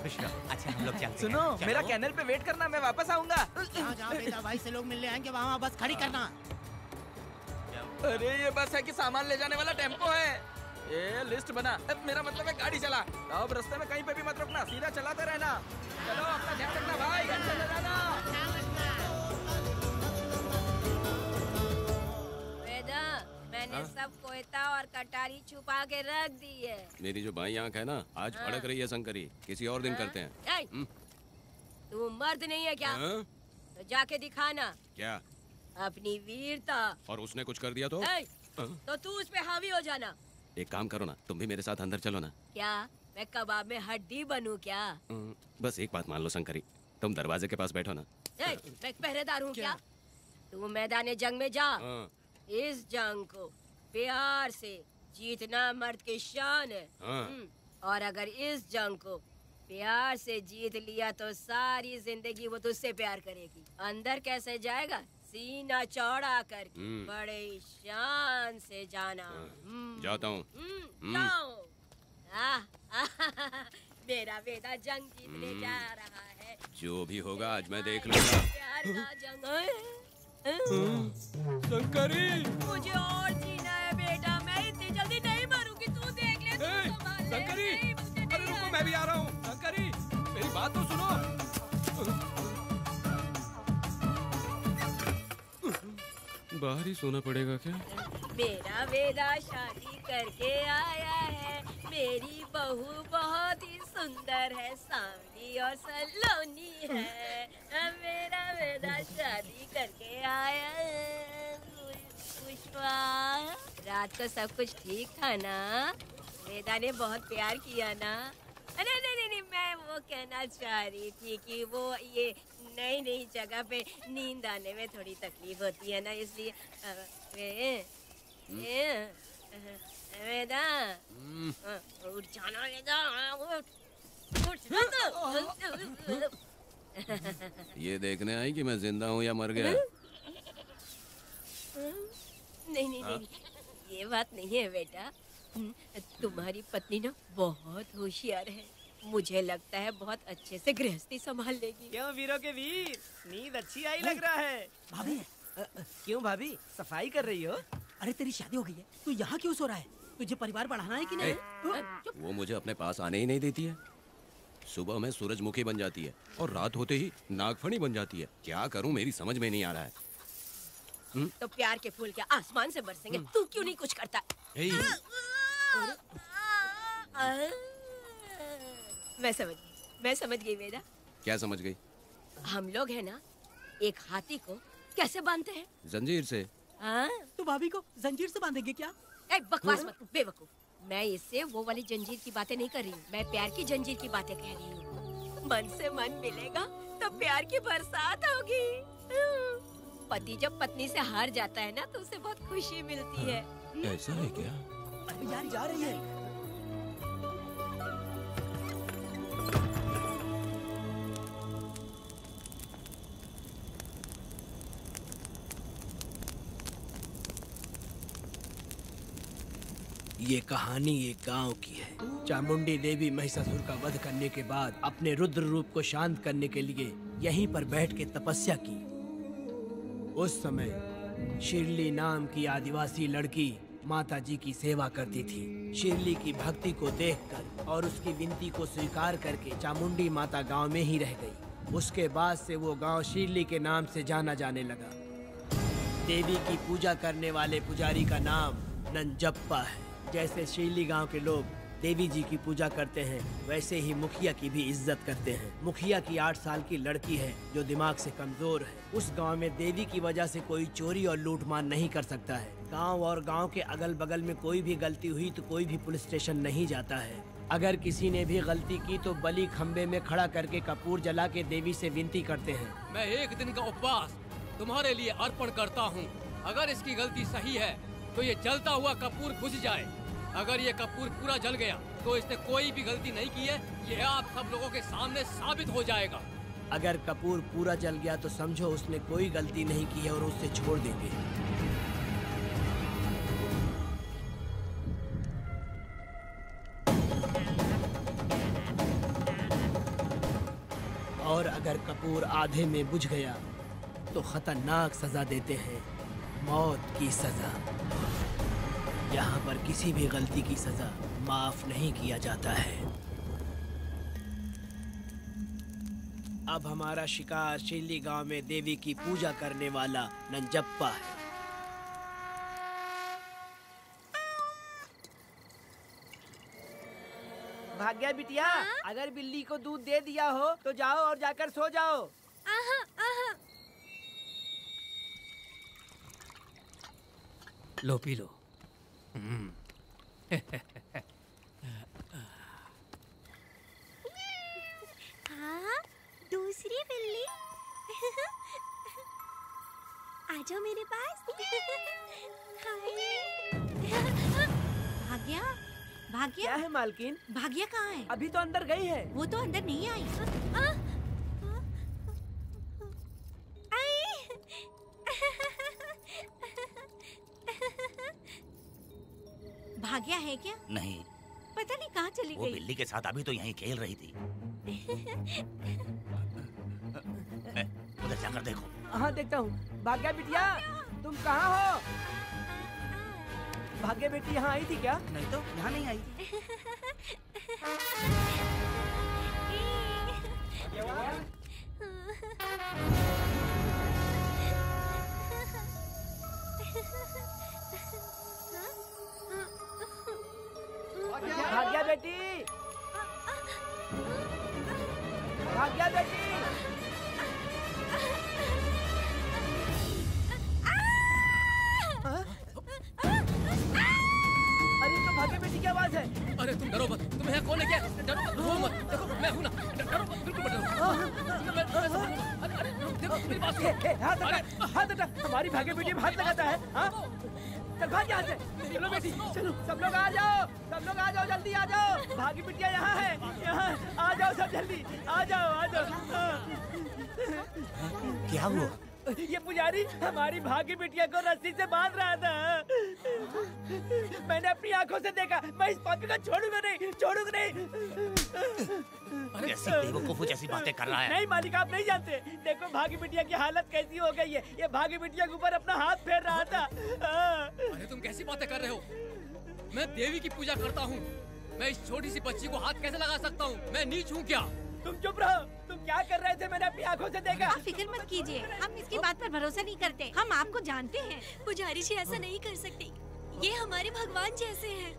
अच्छा हम लोग चलते हैं। सुनो, मेरा कैनल पे वेट करना, मैं वापस आऊंगा। जहाँ वेदा भाई से लोग मिलने आएंगे वहाँ बस खड़ी करना। अरे ये बस है कि सामान ले जाने वाला टेम्पो है। ये लिस्ट बना, अब मेरा मतलब है गाड़ी चला। अब रास्ते में कहीं पे भी मत रुकना, सीधा चलाते रहना। चलो अपना ध्यान रखना भाई, घर चले जाना। वेदा, मैंने सब कोयता और कटारी छुपा के रख दी है। मेरी जो बाई आंख है ना, आज भड़क रही है शंकरी। किसी और दिन करते हैं। तू मर्द नहीं है क्या? तो जाके दिखाना क्या अपनी वीरता। और उसने कुछ कर दिया तो? तो तू उस पे हावी हो जाना। एक काम करो ना, तुम भी मेरे साथ अंदर चलो ना। क्या मैं कबाब में हड्डी बनूं क्या? बस एक बात मान लो शंकरी, तुम दरवाजे के पास बैठो ना। मैं पहरेदार हूँ क्या? तू मैदान जंग में जा। इस जंग को प्यार से जीतना मर्द की शान है। और अगर इस जंग को प्यार से जीत लिया तो सारी जिंदगी वो तुझसे प्यार करेगी। अंदर कैसे जाएगा? सीना चौड़ा करके बड़े शान से जाना। जाता हूँ। जाओ। मेरा बेटा जंग जीतने जा रहा है। जो भी होगा आज मैं देख लूंगा। प्यार का जंग। शंकरी, मुझे और जीना है बेटा, मैं इतनी जल्दी नहीं मरूंगी। तू देख ले, तू संभाल ले। शंकरी, अरे रुको, मैं भी आ रहा हूँ। शंकरी, मेरी बात तो सुनो। बाहर ही सोना पड़ेगा क्या? मेरा वेदा शादी करके आया है। मेरी बहू बहुत ही सुंदर है, सांवली और सलोनी है। मेरा वेदा शादी करके आया है। पुष्पा, रात को सब कुछ ठीक था ना? वेदा ने बहुत प्यार किया ना? नहीं, मैं वो कहना चाह रही थी कि वो ये नई नई जगह पे नींद आने में थोड़ी तकलीफ होती है ना, इसलिए वेदा उठ जाना। वेदा उठ। ये देखने आई कि मैं जिंदा हूँ या मर गया? नहीं, ये बात नहीं है बेटा। तुम्हारी पत्नी ना बहुत होशियार है। मुझे लगता है बहुत अच्छे से गृहस्थी संभाल लेगी। क्यों वीरों के वीर, नींद अच्छी आई लग रहा है। भाभी, क्यों भाभी, सफाई कर रही हो? अरे तेरी शादी हो गई है, तू यहाँ क्यों सो रहा है? तुझे परिवार बढ़ाना है कि नहीं? वो मुझे अपने पास आने ही नहीं देती है। सुबह में सूरजमुखी बन जाती है और रात होते ही नागफनी बन जाती है। क्या करूं, मेरी समझ में नहीं आ रहा है। तो प्यार के फूल क्या आसमान से बरसेंगे? तू क्यों नहीं कुछ करता? मैं समझ गई वेदा। क्या समझ गई? हम लोग है ना, एक हाथी को कैसे बांधते हैं? जंजीर से। तो भाभी को जंजीर से बांधेंगे क्या? बकवास मत, बेवकूफ। मैं इससे वो वाली जंजीर की बातें नहीं कर रही हूँ, मैं प्यार की जंजीर की बातें कह रही हूँ। मन से मन मिलेगा तो प्यार की बरसात होगी। पति जब पत्नी से हार जाता है ना तो उसे बहुत खुशी मिलती है। ऐसा है क्या? अरे यार जा रही है। ये कहानी एक गांव की है। चामुंडी देवी महिषासुर का वध करने के बाद अपने रुद्र रूप को शांत करने के लिए यहीं पर बैठ के तपस्या की। उस समय शिरली नाम की आदिवासी लड़की माता जी की सेवा करती थी। शिरली की भक्ति को देखकर और उसकी विनती को स्वीकार करके चामुंडी माता गांव में ही रह गई। उसके बाद से वो गांव शिरली के नाम से जाना जाने लगा। देवी की पूजा करने वाले पुजारी का नाम नंजप्पा है। जैसे शिरली गांव के लोग देवी जी की पूजा करते हैं, वैसे ही मुखिया की भी इज्जत करते हैं। मुखिया की 8 साल की लड़की है जो दिमाग से कमजोर है। उस गांव में देवी की वजह से कोई चोरी और लूटमार नहीं कर सकता है। गांव और गांव के अगल बगल में कोई भी गलती हुई तो कोई भी पुलिस स्टेशन नहीं जाता है। अगर किसी ने भी गलती की तो बलि खम्बे में खड़ा करके कपूर जला के देवी से विनती करते हैं। मैं 1 दिन का उपवास तुम्हारे लिए अर्पण करता हूँ। अगर इसकी गलती सही है तो ये जलता हुआ कपूर बुझ जाए। अगर ये कपूर पूरा जल गया तो इसने कोई भी गलती नहीं की है, ये आप सब लोगों के सामने साबित हो जाएगा। अगर कपूर पूरा जल गया तो समझो उसने कोई गलती नहीं की है और उससे छोड़ देंगे। और अगर कपूर आधे में बुझ गया तो खतरनाक सजा देते हैं, मौत की सजा। यहाँ पर किसी भी गलती की सजा माफ नहीं किया जाता है। अब हमारा शिकार शिल्ली गांव में देवी की पूजा करने वाला नंजप्पा है। भाग्या बिटिया, अगर बिल्ली को दूध दे दिया हो तो जाओ और जाकर सो जाओ। आहा, आहा। लो पी लो। हाँ, दूसरी बिल्ली। आ जाओ मेरे पास। भाग्या, भाग्या क्या है मालकिन? भाग्या कहाँ है? अभी तो अंदर गई है। वो तो अंदर नहीं आई। भाग्या है क्या? नहीं, पता नहीं कहाँ चली वो गई। बिल्ली के साथ अभी तो यहीं खेल रही थी। उधर जाकर देखो। हाँ देखता हूँ। भाग्या बिटिया, तुम कहाँ हो? भाग्या बेटी यहाँ आई थी क्या? नहीं तो यहाँ नहीं आई। भाग्या बेटी, भाग्या बेटी। अरे तो भाग्या बेटी की आवाज है। अरे तुम डरो मत, तुम यहाँ कौन है क्या? डरो मत, रो मत, देखो मैं हूँ ना, डरो मत, बिल्कुल मत डरो। अरे देखो मेरी बात सुनो। हाथ हटा, हाथ हटा। हमारी भाग्या बेटी में हाथ लगाता है। हाँ? चल भाग यहाँ से। चलो बेटी, चलो सब लोग आ जाओ, सब लोग आ जाओ, जल्दी आ जाओ। भागी बिटिया यहाँ है, यहाँ आ जाओ सब जल्दी, आ जाओ, आ जाओ। क्या हुआ? ये पुजारी हमारी भागी बिटिया को रस्सी से बांध रहा था। मैंने अपनी आंखों से देखा। मैं इस पापी को छोड़ूंगा नहीं, छोड़ूंगा नहीं। ऐसी बेवकूफो जैसी बातें कर रहा है। नहीं मालिक, आप नहीं जानते। देखो भागी बिटिया की हालत कैसी हो गई है। ये भागी बिटिया के ऊपर अपना हाथ फेर रहा था। अरे तुम कैसी बातें कर रहे हो? मैं देवी की पूजा करता हूँ। मैं इस छोटी सी बच्ची को हाथ कैसे लगा सकता हूँ? मैं नीच हूँ क्या? तुम चुप रहो। तुम क्या कर रहे थे? मैंने अपनी आंखों से देखा। आप फिक्र मत कीजिए, हम इसकी बात पर भरोसा नहीं करते। हम आपको जानते हैं। पुजारी जी ऐसा नहीं कर सकती। ये हमारे भगवान जैसे हैं।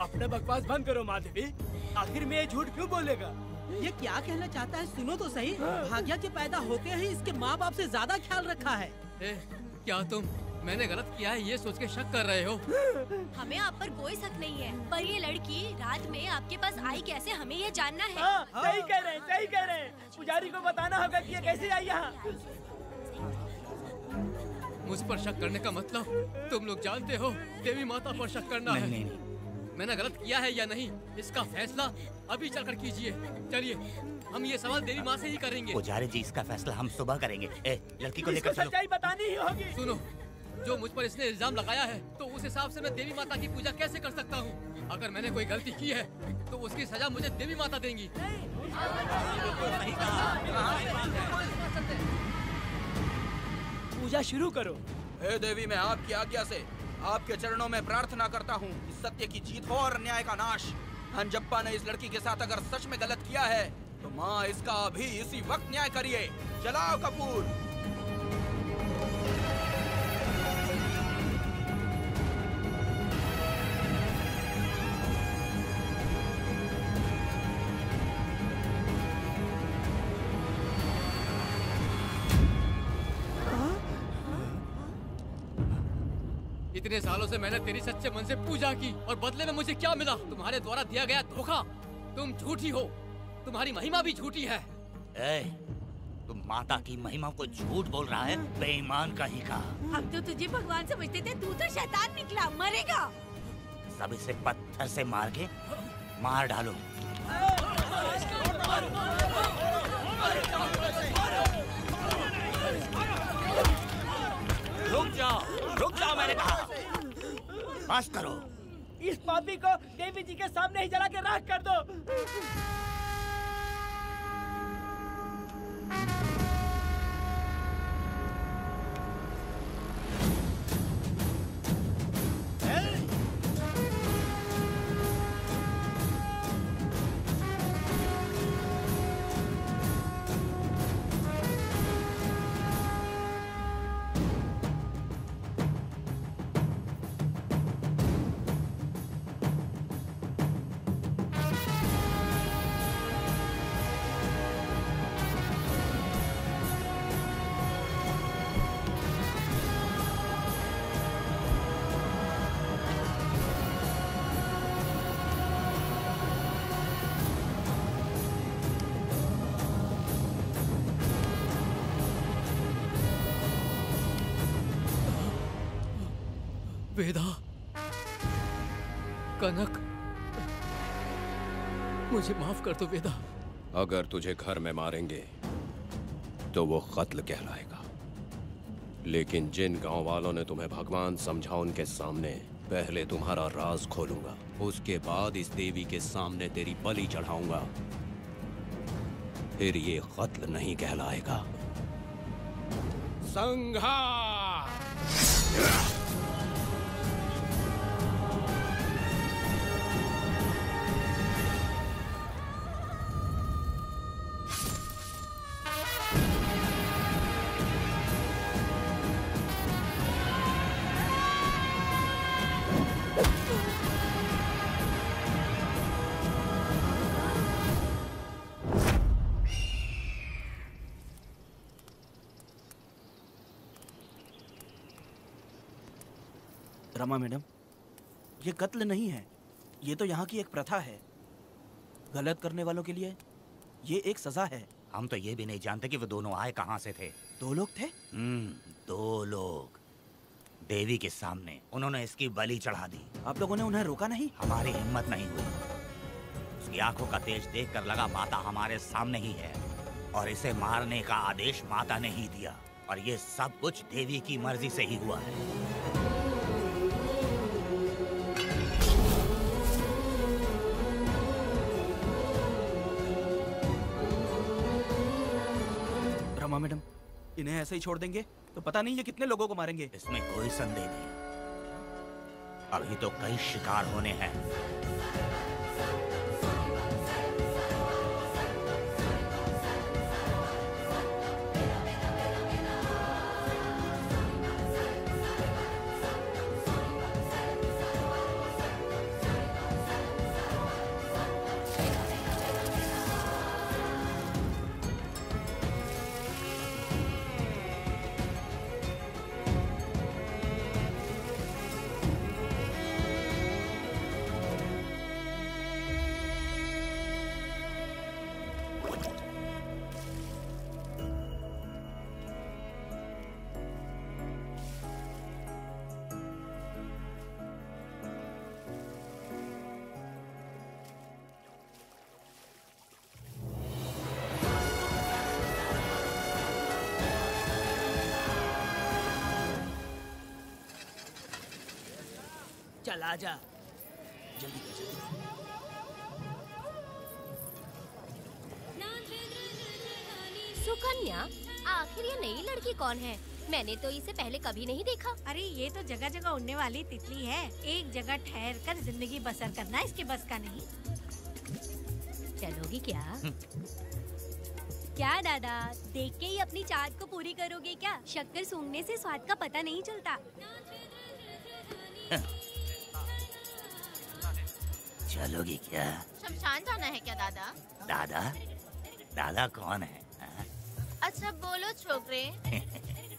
अपना बकवास बंद करो माधवी। आखिर में ये झूठ क्यों बोलेगा? ये क्या कहना चाहता है? सुनो तो सही। भाग्या के पैदा होते ही इसके माँ बाप से ज्यादा ख्याल रखा है। क्या तुम मैंने गलत किया है ये सोच के शक कर रहे हो? हमें आप पर कोई शक नहीं है, पर ये लड़की रात में आपके पास आई कैसे, हमें ये जानना है। सही कह रहे हैं, सही कह रहे हैं। पुजारी को बताना होगा कि ये कैसे आई यहाँ। मुझ पर शक करने का मतलब तुम लोग जानते हो देवी माता पर शक करना है। नहीं। मैंने गलत किया है या नहीं, इसका फैसला अभी चलकर कीजिए। चलिए हम ये सवाल देवी माँ से ही करेंगे। पुजारी जी, इसका फैसला हम सुबह करेंगे। लड़की को लेकर चलो। सच्चाई बतानी ही होगी। सुनो, जो मुझ पर इसने इल्जाम लगाया है तो उस हिसाब से मैं देवी माता की पूजा कैसे कर सकता हूँ? अगर मैंने कोई गलती की है तो उसकी सजा मुझे देवी माता देंगी। पूजा शुरू करो। हे देवी, मैं आपकी आज्ञा से आपके चरणों में प्रार्थना करता हूँ कि सत्य की जीत हो और न्याय का नाश। नंजप्पा ने इस लड़की के साथ अगर सच में गलत किया है तो माँ इसका अभी इसी वक्त न्याय करिए। जलाओ कपूर। इतने सालों से मैंने तेरी सच्चे मन से पूजा की और बदले में मुझे क्या मिला? तुम्हारे द्वारा दिया गया धोखा। तुम झूठी हो, तुम्हारी महिमा भी झूठी है। तुम माता की महिमा को झूठ बोल रहा है, बेईमान कहीं का। हम तो तुझे भगवान समझते थे, तू तो शैतान निकला, मरेगा। सब इसे पत्थर से मार के मार डालो। रुक जाओ मैंने कहा। बस करो। इस पापी को देवी जी के सामने ही जला के राख कर दो। वेदा, कनक, मुझे माफ कर दो वेदा। अगर तुझे घर में मारेंगे तो वो कत्ल कहलाएगा, लेकिन जिन गांव वालों ने तुम्हें भगवान समझा उनके सामने पहले तुम्हारा राज खोलूंगा, उसके बाद इस देवी के सामने तेरी बलि चढ़ाऊंगा, फिर ये कत्ल नहीं कहलाएगा। संहार! रमा मैडम, ये कत्ल नहीं है, ये तो यहाँ की एक प्रथा है। गलत करने वालों के लिए ये एक सजा है। हम तो ये भी नहीं जानते कि वो दोनों आए कहाँ से थे। 2 लोग थे? 2 लोग देवी के सामने, उन्होंने इसकी बलि चढ़ा दी। आप लोगों ने उन्हें रोका नहीं? हमारी हिम्मत नहीं हुई। उसकी आंखों का तेज देखकर लगा माता हमारे सामने ही है और इसे मारने का आदेश माता ने ही दिया, और ये सब कुछ देवी की मर्जी से ही हुआ है। रमा मैडम, इन्हें ऐसे ही छोड़ देंगे तो पता नहीं ये कितने लोगों को मारेंगे। इसमें कोई संदेह नहीं, अभी तो कई शिकार होने हैं। चल आजा, जल्दी कर जल्दी। सुकन्या, आखिर ये नई लड़की कौन है? मैंने तो इसे पहले कभी नहीं देखा। अरे ये तो जगह जगह उड़ने वाली तितली है। एक जगह ठहर कर जिंदगी बसर करना इसके बस का नहीं। चलोगी क्या? क्या दादा, देख के ही अपनी चाट को पूरी करोगे क्या? शक्कर सूंघने से स्वाद का पता नहीं चलता। चलोगी क्या? शमशान जाना है क्या दादा? दादा? दादा कौन है? अच्छा बोलो छोकरे।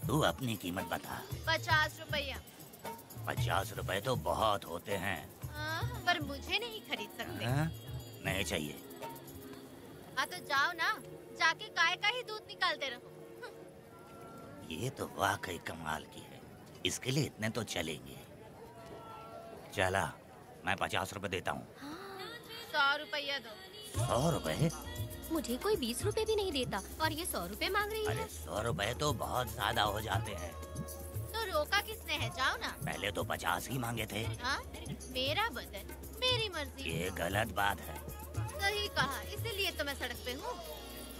तू अपनी कीमत बता। 50 रुपया। 50 रुपए तो बहुत होते हैं। पर मुझे नहीं खरीद सकते। नहीं चाहिए। हाँ तो जाओ ना, जाके गाय का ही दूध निकालते रहो। ये तो वाकई कमाल की है। इसके लिए इतने तो चलेंगे। चला, मैं 50 रुपए देता हूँ। 100 रुपया दो। 100 रुपए? मुझे कोई 20 रुपए भी नहीं देता और ये 100 रुपए मांग रही है। अरे 100 रुपए तो बहुत ज्यादा हो जाते हैं। तो रोका किसने है? जाओ ना। पहले तो 50 ही मांगे थे। हाँ? मेरा बदन, मेरी मर्जी। ये गलत बात है। सही कहा, इसीलिए तो मैं सड़क पे हूँ।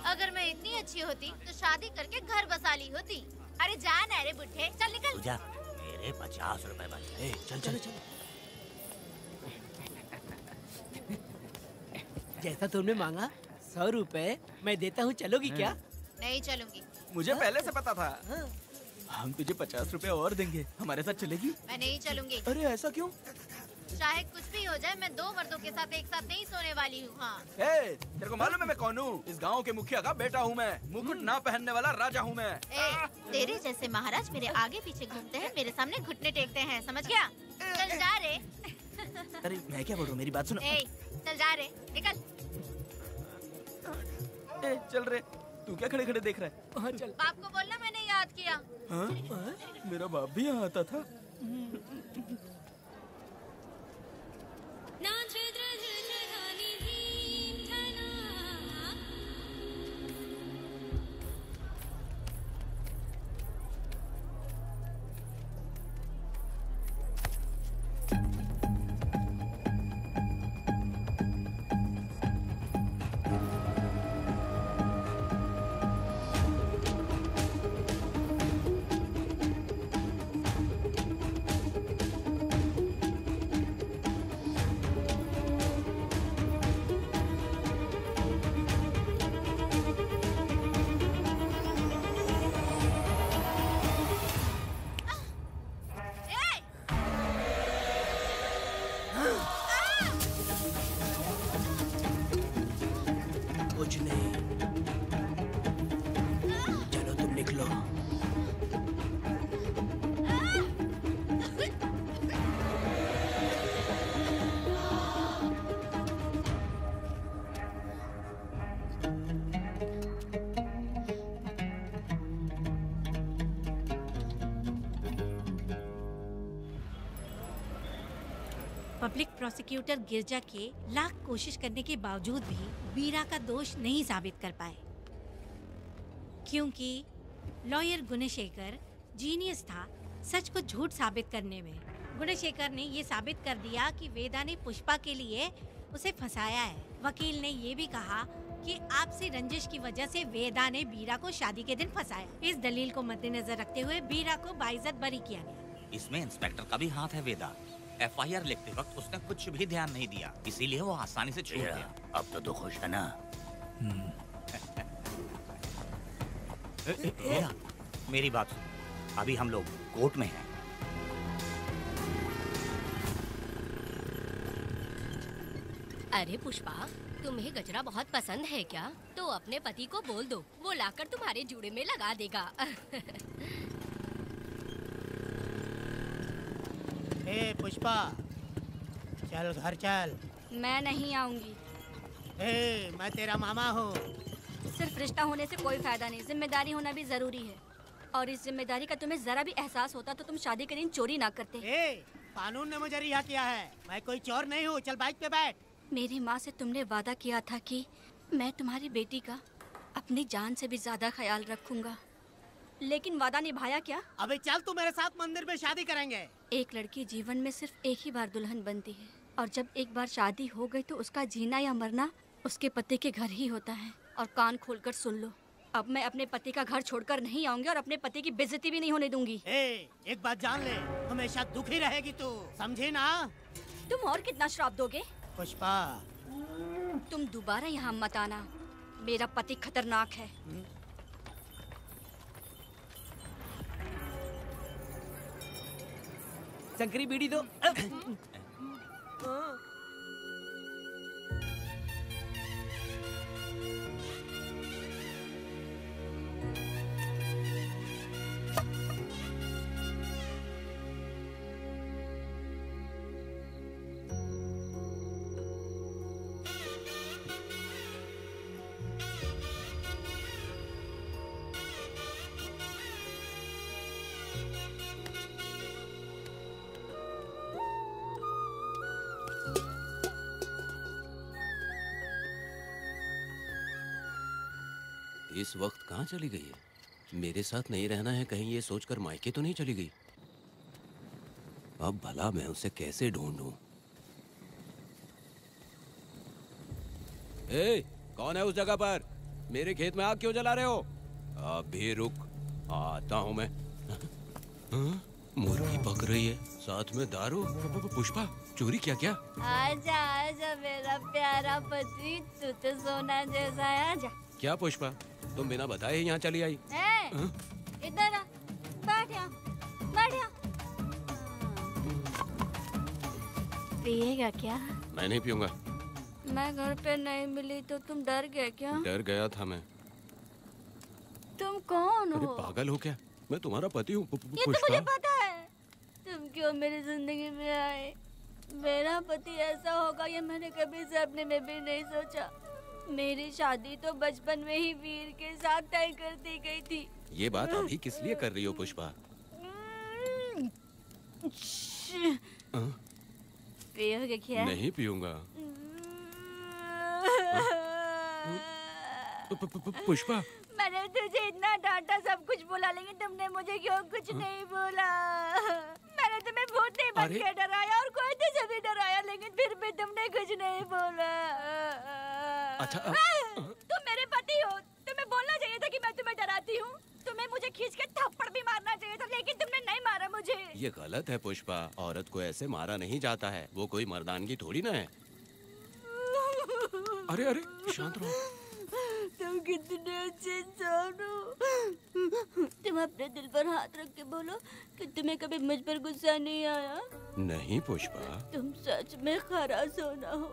अगर मैं इतनी अच्छी होती तो शादी करके घर बसा ली होती। अरे जा ना रे बुढ़े, चल निकल। पूजा, मेरे 50 रुपए बच गए। चल चल चल। जैसा तुमने मांगा 100 रुपए मैं देता हूँ, चलोगी क्या? नहीं चलूंगी। मुझे पहले से पता था। हम तुझे 50 रुपए और देंगे, हमारे साथ चलेगी? मैं नहीं चलूंगी। अरे ऐसा क्यों? चाहे कुछ भी हो जाए, मैं 2 मर्दों के साथ एक साथ नहीं सोने वाली हूँ। हाँ। तेरे को मालूम है मैं कौन हूँ? इस गांव के मुखिया का बेटा हूँ मैं। मुकुट ना पहनने वाला राजा हूँ मैं। तेरे जैसे महाराज मेरे आगे पीछे घूमते हैं, मेरे सामने घुटने टेकते हैं, समझ गया? चल जा रे। अरे मैं क्या बोल रहा हूँ, मेरी बात सुनो। चल जा रे, निकल। चल रे, तू क्या खड़े खड़े देख रहा है? हाँ चल। बाप को बोलना मैंने याद किया। हाँ? मेरा बाप भी यहाँ आता था। कुछ नहीं, चलो तुम निकलो। पब्लिक प्रोसिक्यूटर गिरजा के लाख कोशिश करने के बावजूद भी वीरा का दोष नहीं साबित कर पाए, क्योंकि लॉयर गुणशेखर जीनियस था सच को झूठ साबित करने में। गुणशेखर ने ये साबित कर दिया कि वेदा ने पुष्पा के लिए उसे फंसाया है। वकील ने ये भी कहा कि आपसी रंजिश की वजह से वेदा ने वीरा को शादी के दिन फंसाया। इस दलील को मद्देनजर रखते हुए वीरा को बाइज्जत बरी किया गया। इसमें इंस्पेक्टर का भी हाथ है वेदा। FIR लिखते वक्त उसने कुछ भी ध्यान नहीं दिया, इसीलिए वो आसानी से छूट गया। अब तो तू खुश है ना? मेरी बात सुन, अभी हम लोग कोर्ट में हैं। अरे पुष्पा, तुम्हें गजरा बहुत पसंद है क्या? तो अपने पति को बोल दो, वो लाकर तुम्हारे जूड़े में लगा देगा। ए पुष्पा, चल घर चल। मैं नहीं आऊंगी। ए, मैं तेरा मामा हूँ। सिर्फ रिश्ता होने से कोई फायदा नहीं, जिम्मेदारी होना भी जरूरी है। और इस जिम्मेदारी का तुम्हें जरा भी एहसास होता तो तुम शादी के दिन चोरी ना करते। ए, कानून ने मुझे रिहा किया है, मैं कोई चोर नहीं हूँ। चल बाइक पे बैठ। मेरी माँ से तुमने वादा किया था कि मैं तुम्हारी बेटी का अपनी जान से भी ज्यादा ख्याल रखूंगा, लेकिन वादा निभाया क्या? अबे चल, तू मेरे साथ मंदिर में शादी करेंगे। एक लड़की जीवन में सिर्फ एक ही बार दुल्हन बनती है, और जब एक बार शादी हो गई तो उसका जीना या मरना उसके पति के घर ही होता है। और कान खोलकर सुन लो, अब मैं अपने पति का घर छोड़कर नहीं आऊंगी और अपने पति की बेइज्जती भी नहीं होने दूंगी। एक बात जान ले, हमेशा दुखी रहेगी तू, समझी ना? तुम और कितना श्राप दोगे? पुष्पा, तुम दोबारा यहाँ मत आना, मेरा पति खतरनाक है। शंकरी बीड़ी दो। इस वक्त कहाँ चली गई है? मेरे साथ नहीं रहना है कहीं ये सोचकर मायके तो नहीं चली गई? अब भला मैं उसे कैसे ढूंढूं? ए, कौन है उस जगह पर? मेरे खेत में आग क्यों जला रहे हो? अभी रुक, आता हूँ मैं। हाँ? मुर्गी पक रही है, साथ में दारू। पुष्पा, चोरी क्या? क्या? आजा आजा मेरा प्यारा पति, तू तो सोना जैसा है, आजा। क्या पुष्पा, तुम बिना बताए ही यहाँ चली आई? इधर आ, बैठ यहाँ, बैठ यहाँ। पिएगा क्या? मैं नहीं पीऊंगा। मैं घर पे नहीं मिली तो तुम डर गए क्या? डर गया था मैं। तुम कौन अरे हो? पागल हो क्या? मैं तुम्हारा पति हूँ। ये तो मुझे पता है। तुम क्यों मेरी जिंदगी में आए? मेरा पति ऐसा होगा ये मैंने कभी सपने में भी नहीं सोचा। मेरी शादी तो बचपन में ही वीर के साथ तय कर दी गई थी। ये बात अभी किस लिए कर रही हो पुष्पा? पियोगे क्या? नहीं पीऊंगा। पुष्पा, मैंने तुझे इतना डांटा, सब कुछ बोला, लेकिन तुमने मुझे क्यों कुछ नहीं बोला? मैंने तुम्हें भूत नहीं बन के डराया और कोई तुझे भी डराया, लेकिन फिर भी तुमने कुछ नहीं बोला। अच्छा, तुम मेरे पति हो, तुम्हें बोलना चाहिए था कि मैं तुम्हें डराती हूँ। तुम्हें मुझे खींच के थप्पड़ भी मारना चाहिए था, लेकिन तुमने नहीं मारा मुझे। ये गलत है पुष्पा, औरत को ऐसे मारा नहीं जाता है, वो कोई मर्दानगी थोड़ी ना है। अरे अरे शांत रहो। तुम कितने अच्छे इंसान हो। तुम अपने दिल पर हाथ रख के बोलो कि तुम्हें कभी मुझ पर गुस्सा नहीं आया। नहीं पुष्पा, तुम सच में खरा सोना हो।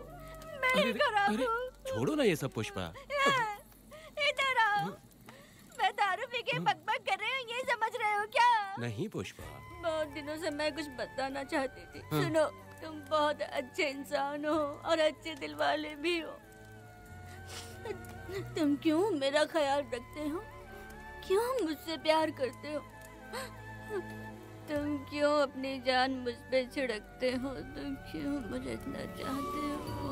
मैं ही खराब हूँ। छोड़ो ना ये सब पुष्पा। इधर आओ। मैं दारू पी के बकबक कर रही हूँ, ये समझ रहे हो क्या? नहीं पुष्पा। बहुत दिनों से मैं कुछ बताना चाहती थी। सुनो, तुम बहुत अच्छे इंसान हो और अच्छे दिल वाले भी हो। तुम क्यों मेरा ख्याल रखते हो? क्यों मुझसे प्यार करते हो? तुम क्यों अपनी जान मुझ पे छिड़कते हो? तुम क्यों मुझे इतना चाहते हो?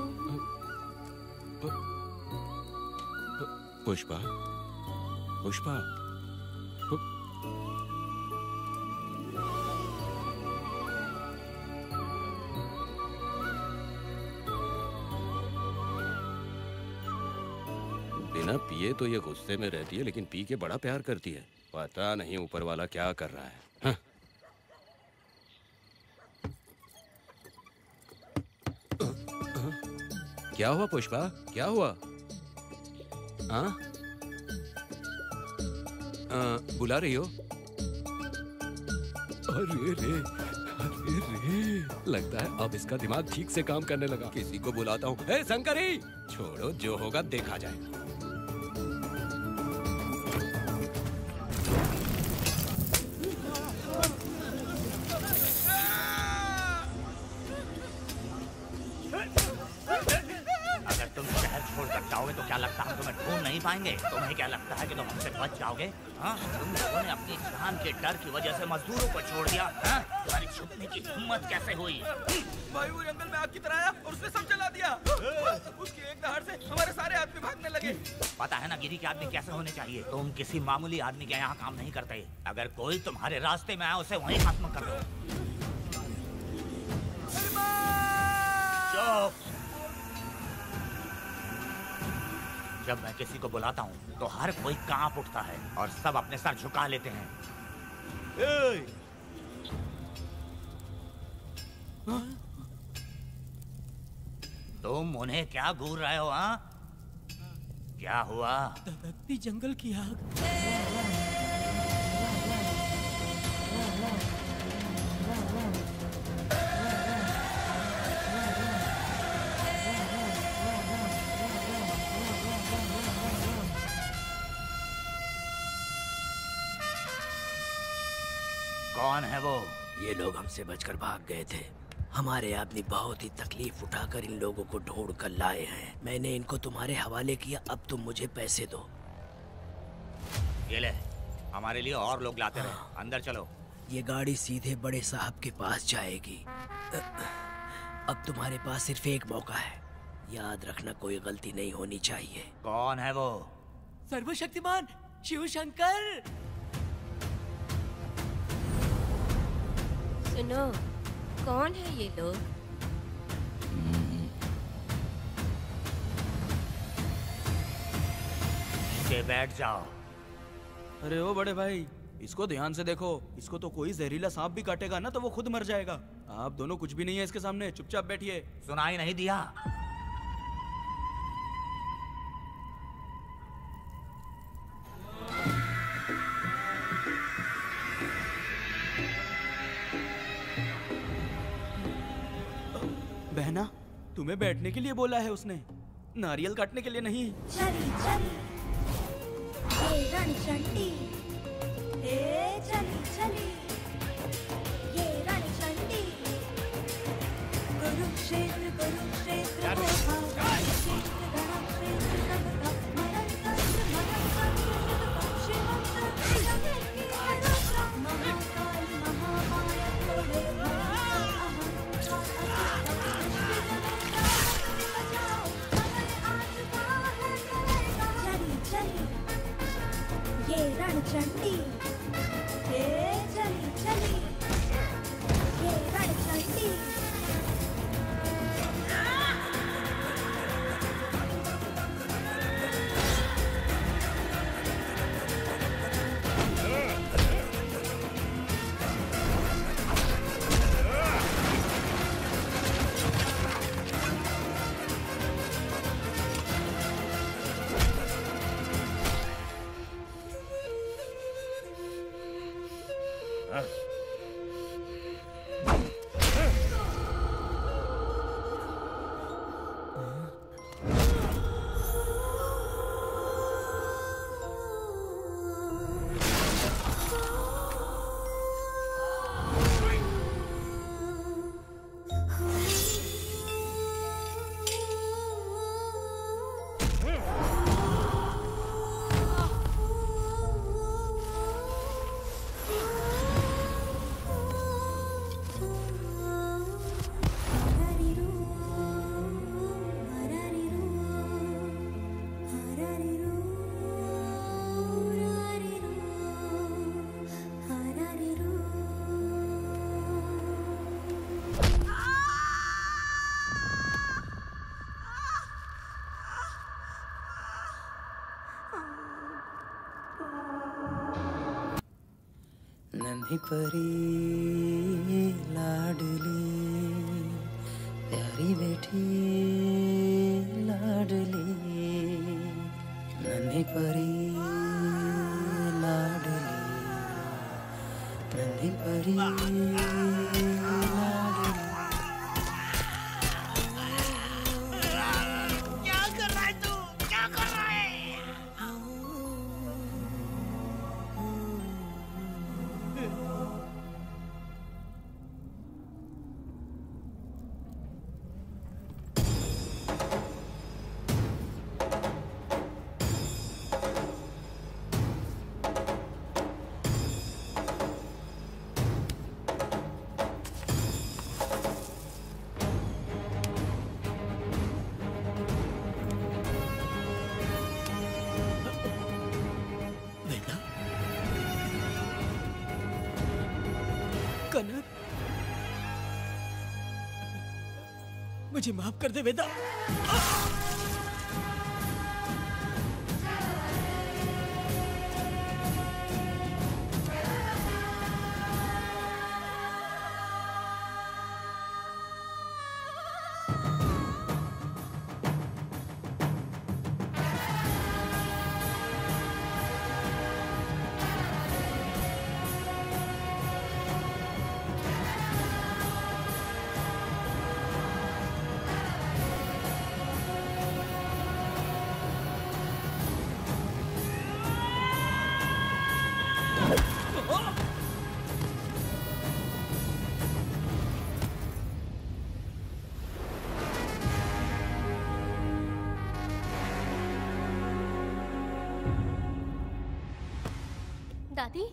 पुष्पा, पुष्पा, बिना पिए तो ये गुस्से में रहती है, लेकिन पी के बड़ा प्यार करती है। पता नहीं ऊपर वाला क्या कर रहा है। हाँ? क्या हुआ पुष्पा, क्या हुआ? हाँ? बुला रही हो? अरे रे, अरे रे, लगता है अब इसका दिमाग ठीक से काम करने लगा। किसी को बुलाता हूँ। ए शंकरी, छोड़ो, जो होगा देखा जाएगा। अगर तुम शहर छोड़कर जाओगे तो क्या लगता है हम तुम्हें ढूंढ नहीं पाएंगे? तुम्हें क्या लगता है कि तुम हमसे बच जाओगे? हाँ? तुम लोगों ने अपनी जान के डर की वजह से मजदूरों को छोड़ दिया। हाँ? तुम्हारी छुपने की हिम्मत कैसे हुई? भाई वो जंगल में आग की तरह आया और उसने सब जला दिया। उसकी एक दहाड़ से हमारे सारे आदमी भागने लगे। पता है ना गिरी के आदमी कैसे होने चाहिए? तुम किसी मामूली आदमी के यहाँ काम नहीं करते। अगर कोई तुम्हारे रास्ते में आए उसे वहीं खत्म कर दो। चुप! जब मैं किसी को बुलाता हूँ तो हर कोई कांप उठता है और सब अपने सर झुका लेते हैं। तुम उन्हें क्या घूर रहे हो? हाँ? क्या हुआ? दबकती जंगल की आग। कौन है वो? ये लोग हमसे बचकर भाग गए थे। हमारे आदमी बहुत ही तकलीफ उठाकर इन लोगों को ढूंढ कर लाए हैं। मैंने इनको तुम्हारे हवाले किया, अब तुम मुझे पैसे दो। ये ले, हमारे लिए और लोग लाते रहे। अंदर चलो। ये गाड़ी सीधे बड़े साहब के पास जाएगी। अब तुम्हारे पास सिर्फ एक मौका है, याद रखना कोई गलती नहीं होनी चाहिए। कौन है वो? सर्वशक्तिमान शिव शंकर। सुनो, कौन है ये लोग? बैठ जाओ। अरे ओ बड़े भाई, इसको ध्यान से देखो। इसको तो कोई जहरीला सांप भी काटेगा ना तो वो खुद मर जाएगा। आप दोनों कुछ भी नहीं है इसके सामने, चुपचाप बैठिए। सुनाई नहीं दिया? बहना, तुम्हें बैठने के लिए बोला है उसने, नारियल काटने के लिए नहीं। चली चली ये रणचंडी, चली चली ये रणचंडी, कुरुक्षेत्र कुरुक्षेत्र रणचंडी, चली चली ये रणचंडी। नन्ही परी लाडली प्यारी बेटी लाडली, नन्ही परी लाडली, नन्ही परी लाडली। क्या कर रहा है तू? क्या कर रहा है? कनक, मुझे माफ कर दे वेदा। दादी,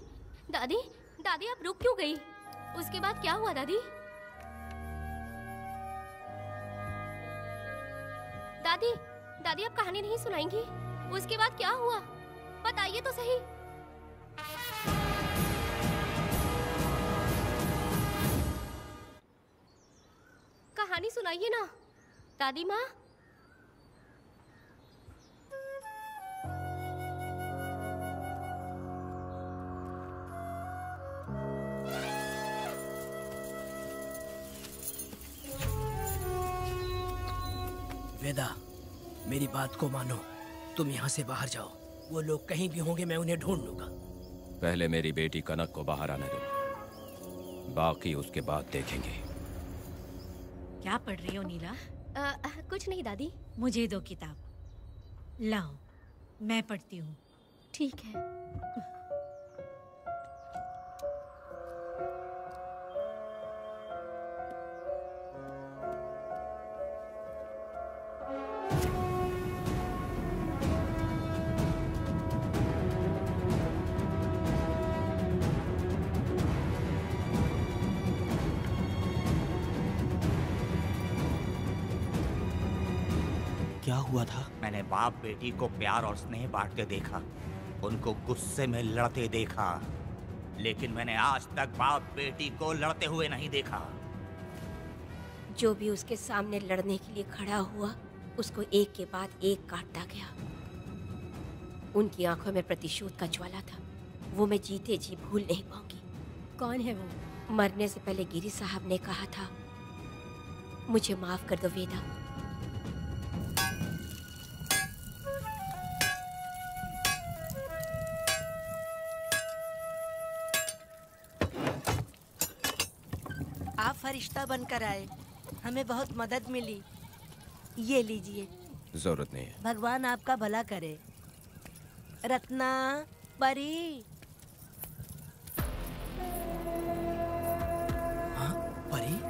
दादी, दादी आप रुक क्यों गई? उसके बाद क्या हुआ दादी? दादी, दादी आप कहानी नहीं सुनाएंगी? उसके बाद क्या हुआ? बताइए तो सही। कहानी सुनाइए ना दादी माँ। वेदा, मेरी बात को मानो। तुम यहाँ से बाहर जाओ। वो लोग कहीं भी होंगे, मैं उन्हें ढूंढ लूंगा। पहले मेरी बेटी कनक को बाहर आने दो, बाकी उसके बाद देखेंगे। क्या पढ़ रही हो नीला? कुछ नहीं दादी। मुझे दो किताब लाओ, मैं पढ़ती हूँ। ठीक है। क्या हुआ था? मैंने बाप बेटी को प्यार और स्नेह बांटते देखा, उनको गुस्से में लड़ते देखा, लेकिन मैंने आज तक बाप बेटी को लड़ते हुए नहीं देखा। जो भी उसके सामने लड़ने के लिए खड़ा हुआ, उसको एक के बाद एक काटता गया। उनकी आंखों में प्रतिशोध का ज्वाला था, वो मैं जीते जी भूल नहीं पाऊंगी। कौन है वो? मरने से पहले गिरी साहब ने कहा था, मुझे माफ कर दो वेदा। आप फरिश्ता बनकर आए, हमें बहुत मदद मिली। ये लीजिए। जरूरत नहीं है। भगवान आपका भला करे। रत्ना, परी। हाँ, परी?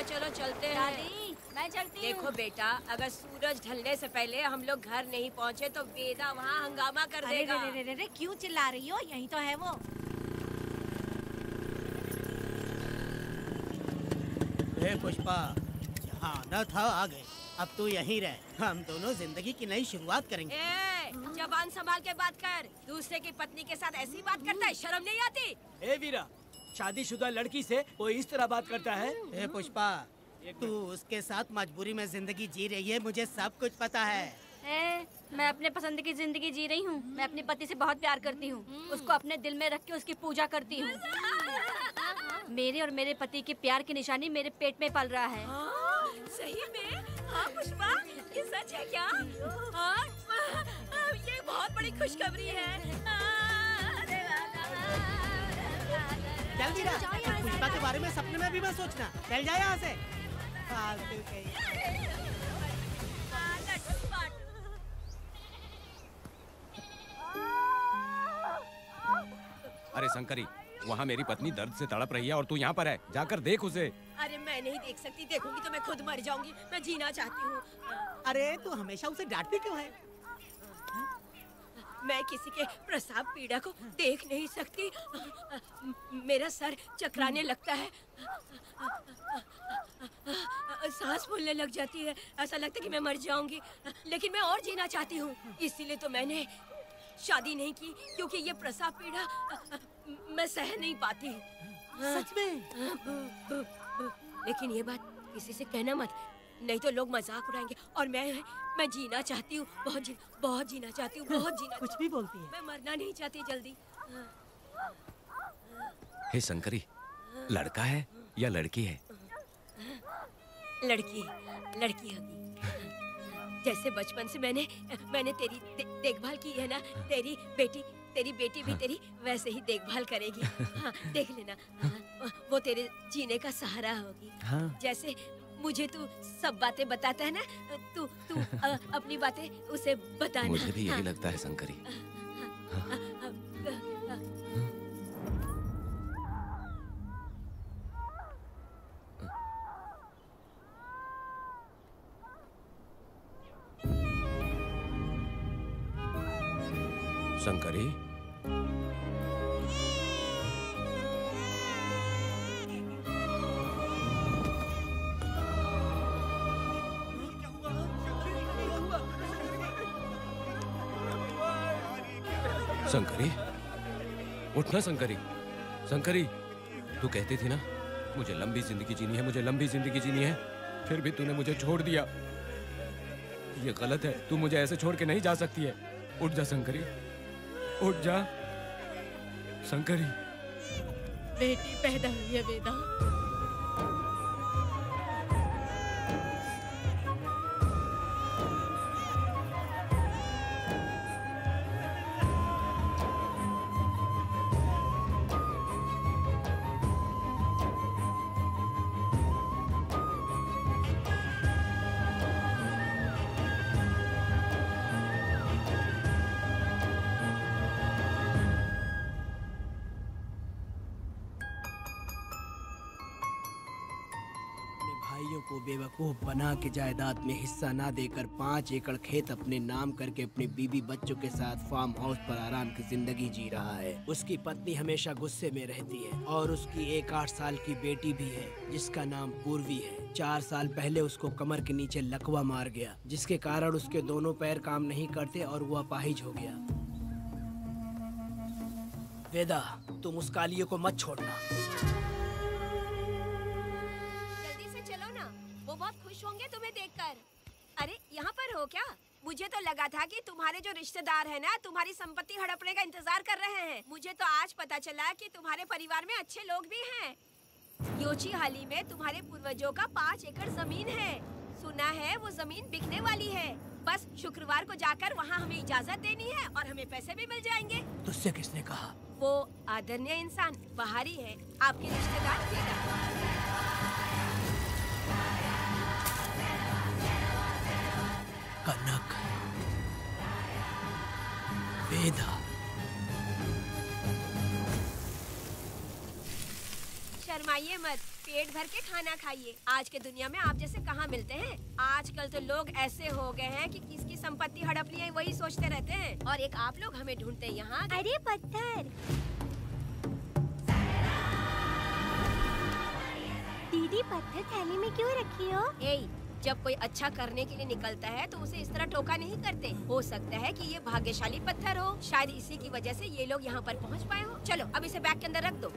चलो चलते हैं। दादी, मैं चलती हूँ। देखो बेटा, अगर सूरज ढलने से पहले हम लोग घर नहीं पहुँचे तो वेदा वहाँ हंगामा कर देगा। अरे रे रे रे, क्यों चिल्ला रही हो? यही तो है वो। पुष्पा, यहाँ आना था आ गए। अब तू यहीं रह, हम दोनों जिंदगी की नई शुरुआत करेंगे। जबान संभाल के बात कर। दूसरे की पत्नी के साथ ऐसी बात करता है, शर्म नहीं आती? ए वीरा, शादीशुदा लड़की से कोई इस तरह बात करता है? ए पुष्पा, तू उसके साथ मजबूरी में जिंदगी जी रही है, मुझे सब कुछ पता है। मैं अपने पसंद की जिंदगी जी रही हूँ। मैं अपने पति से बहुत प्यार करती हूँ, उसको अपने दिल में रख के उसकी पूजा करती हूँ। मेरे और मेरे पति के प्यार की निशानी मेरे पेट में पल रहा है। सही में? हाँ पुष्पा, ये सच है क्या? हाँ, ये बहुत बड़ी खुशखबरी है। चल वीरा, पुष्पा के बारे में सपने में भी मत सोचना। चल जा यहाँ से। फालतू कहीं। अरे शंकरी, वहाँ मेरी पत्नी दर्द से तड़प रही है और तू यहाँ पर है। जाकर देख उसे। अरे मैं नहीं देख सकती, देखूंगी तो मैं खुद मर जाऊंगी। मैं जीना चाहती हूँ। अरे तू हमेशा उसे डांटती क्यों है? मैं किसी के प्रसाव पीड़ा को देख नहीं सकती। मेरा सर चकराने लगता है, सांस फूलने लग जाती है, ऐसा लगता है कि मैं मर जाऊंगी। लेकिन मैं और जीना चाहती हूँ, इसीलिए तो मैंने शादी नहीं की, क्योंकि ये प्रसाव पीड़ा मैं सह नहीं पाती। सच में? लेकिन ये बात किसी से कहना मत, नहीं तो लोग मजाक उड़ाएंगे। और मैं जीना चाहती हूँ, बहुत जीना चाहती हूँ, बहुत जीना। कुछ भी बोलती है। मैं मरना नहीं चाहती जल्दी। हे शंकरी, लड़का है या लड़की है? लड़की होगी। जैसे बचपन से मैंने तेरी देखभाल की है ना, तेरी बेटी तेरी बेटी भी तेरी वैसे ही देखभाल करेगी। हाँ, देख लेना। हाँ, वो तेरे जीने का सहारा होगी। हाँ। जैसे मुझे तू सब बातें बताता है ना, तू अपनी बातें उसे बताना। मुझे भी यही हाँ। लगता है शंकरी। शंकरी, शंकरी, उठना शंकरी। शंकरी, तू कहती थी ना मुझे लंबी जिंदगी जीनी है, मुझे लंबी जिंदगी जीनी है, फिर भी तूने मुझे छोड़ दिया। ये गलत है, तू मुझे ऐसे छोड़ के नहीं जा सकती है। उठ जा शंकरी, उठ जा शंकरी। बेटी पैदा हुई है वेदा। को बेवकूफ बना के जायदाद में हिस्सा ना देकर 5 एकड़ खेत अपने नाम करके अपनी बीवी बच्चों के साथ फार्म हाउस पर आराम की जिंदगी जी रहा है। उसकी पत्नी हमेशा गुस्से में रहती है और उसकी एक 8 साल की बेटी भी है जिसका नाम पूर्वी है। 4 साल पहले उसको कमर के नीचे लकवा मार गया, जिसके कारण उसके दोनों पैर काम नहीं करते और वो अपाहिज हो गया। वेदा, तुम उस कालिये को मत छोड़ना। बहुत खुश होंगे तुम्हें देखकर। अरे यहाँ पर हो क्या? मुझे तो लगा था कि तुम्हारे जो रिश्तेदार हैं ना तुम्हारी संपत्ति हड़पने का इंतजार कर रहे हैं। मुझे तो आज पता चला कि तुम्हारे परिवार में अच्छे लोग भी हैं। योची हाली में तुम्हारे पूर्वजों का 5 एकड़ जमीन है। सुना है वो जमीन बिकने वाली है। बस शुक्रवार को जाकर वहाँ हमें इजाजत देनी है और हमें पैसे भी मिल जाएंगे। तुझसे किसने कहा? वो आदरणीय इंसान बाहरी है, आपके रिश्तेदार। कनक, वेदा। शर्माइए मत, पेट भर के खाना खाइए। आज के दुनिया में आप जैसे कहाँ मिलते हैं। आजकल तो लोग ऐसे हो गए हैं कि किसकी संपत्ति हड़पनी है वही सोचते रहते हैं। और एक आप लोग हमें ढूंढते हैं यहाँ। अरे पत्थर, दीदी पत्थर थैली में क्यों रखी हो? जब कोई अच्छा करने के लिए निकलता है तो उसे इस तरह टोका नहीं करते। हो सकता है कि ये भाग्यशाली पत्थर हो, शायद इसी की वजह से ये लोग यहाँ पर पहुँच पाए हो। चलो अब इसे बैग के अंदर रख दो।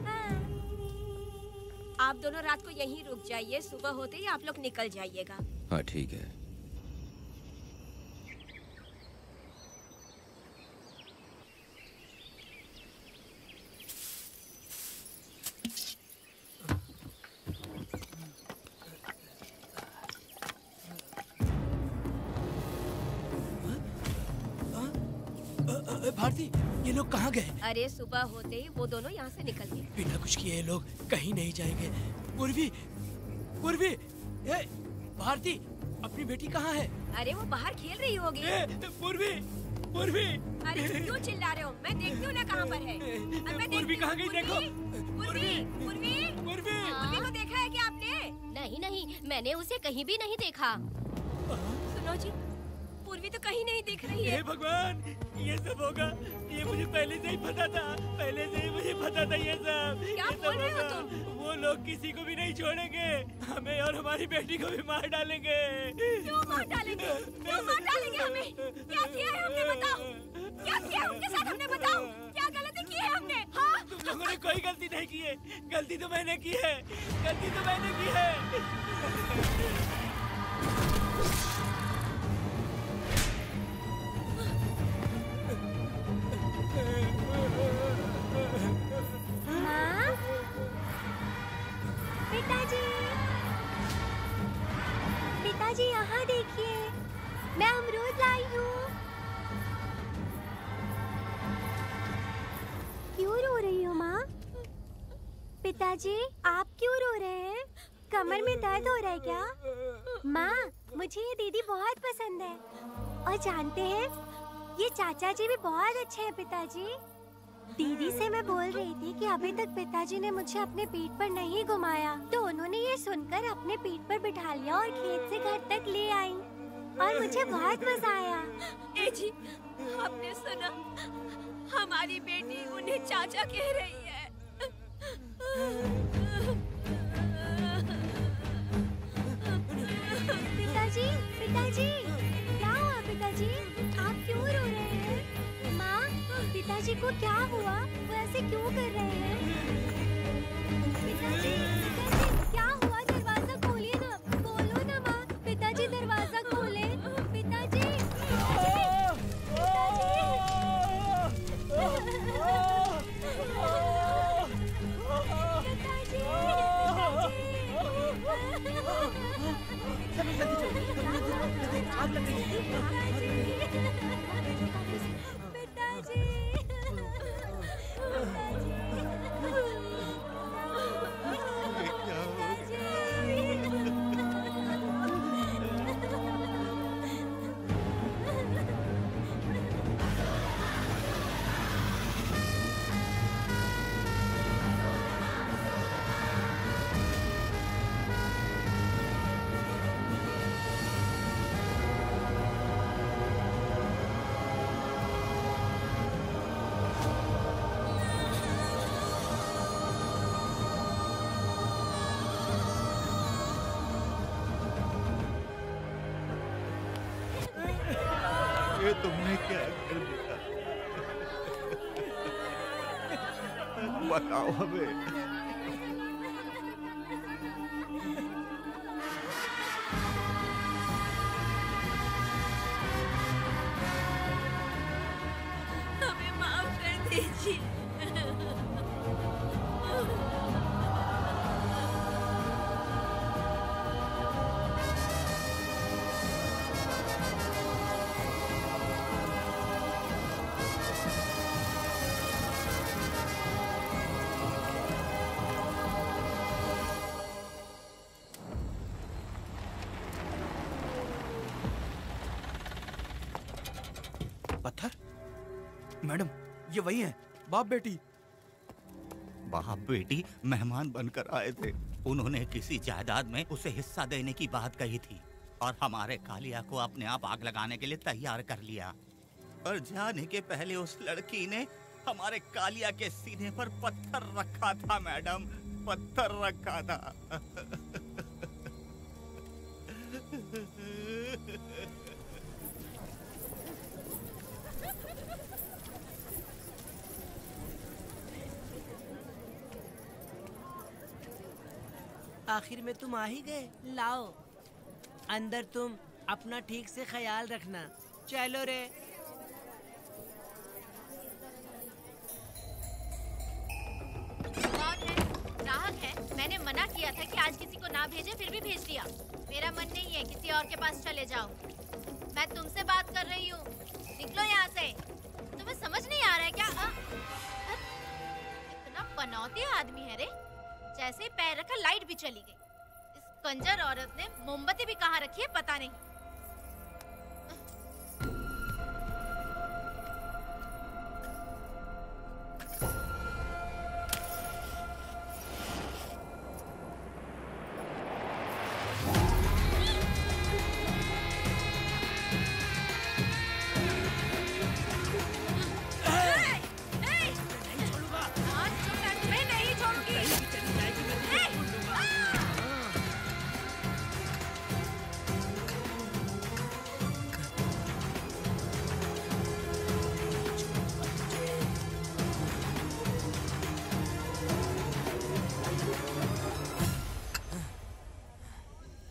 आप दोनों रात को यहीं रुक जाइए, सुबह होते ही आप लोग निकल जाइएगा। हाँ ठीक है। भारती, ये लोग कहाँ गए? अरे सुबह होते ही वो दोनों यहाँ से निकल गए। बिना कुछ किए ये लोग कहीं नहीं जाएंगे। पूर्वी, पूर्वी, भारती, अपनी बेटी कहाँ है? अरे वो बाहर खेल रही होगी। पूर्वी, पूर्वी। अरे क्यों चिल्ला रहे हो? मैं देखती हूँ ना कहाँ पर है। पूर्वी कहाँ गई? देखो। पूर्वी, पूर्वी, पूर्वी, पूर्वी को देखा है क्या आपने? नहीं नहीं, मैंने उसे कहीं भी नहीं देखा। सुनो जी, पूर्वी तो कहीं नहीं दिख रही है। हे भगवान, ये सब होगा, ये मुझे पहले से ही पता था। पहले से ही मुझे पता था ये सब। क्या बोल रहे हो तुम? वो लोग किसी को भी नहीं छोड़ेंगे, हमें और हमारी बेटी को भी मार डालेंगे। क्यों मार डालेंगे? क्यों मार डालेंगे हमें? क्या किया है हमने बताओ? क्या किया है उनके साथ हमने बताओ? क्या गलती की है हमने? हाँ? तुम लोगों ने कोई गलती नहीं की है। गलती तो मैंने की है, गलती तो मैंने की है। माँ, पिताजी, पिताजी यहाँ देखिए, मैं अमरूद लाई हूँ। पिताजी, आप क्यों रो रहे हैं? कमर में दर्द हो रहा है क्या? माँ, मुझे ये दीदी बहुत पसंद है। और जानते हैं, ये चाचा जी भी बहुत अच्छे हैं पिताजी। दीदी से मैं बोल रही थी कि अभी तक पिताजी ने मुझे अपने पीठ पर नहीं घुमाया, तो उन्होंने ये सुनकर अपने पीठ पर बिठा लिया और खेत से घर तक ले आई और मुझे बहुत मजा आया। ए जी, आपने सुना? हमारी बेटी उन्हें चाचा कह रही है। पिताजी, पिताजी, क्या हुआ पिताजी? आप क्यों रो रहे हैं? माँ, पिताजी को क्या हुआ? वो ऐसे क्यों कर रहे हैं? पिताजी, पिताजी, क्या हुआ? दरवाजा खोलिए ना, बोलो ना माँ। पिताजी दरवाजा खोले। पिताजी, आग लग गई है। ये तुमने क्या कर दिया? बताओ हमें। हमें माफ कर दीजिए। पत्थर? मैडम, ये वही है, बाप बेटी। बाप बेटी मेहमान बनकर आए थे। उन्होंने किसी जायदाद में उसे हिस्सा देने की बात कही थी और हमारे कालिया को अपने आप आग लगाने के लिए तैयार कर लिया। और जाने के पहले उस लड़की ने हमारे कालिया के सीने पर पत्थर रखा था मैडम, पत्थर रखा था। आखिर में तुम आ ही गए। लाओ, अंदर तुम अपना ठीक से ख्याल रखना। चलो रे। कौन है? ग्राहक है। मैंने मना किया था कि आज किसी को ना भेजे, फिर भी भेज दिया। मेरा मन नहीं है, किसी और के पास चले जाओ। मैं तुमसे बात कर रही हूँ, निकलो यहाँ से। तुम्हें समझ नहीं आ रहा है क्या? इतना पनौती आदमी है रे, जैसे ही पैर रखा लाइट भी चली गई। इस कंजर औरत ने मोमबत्ती भी कहाँ रखी है पता नहीं।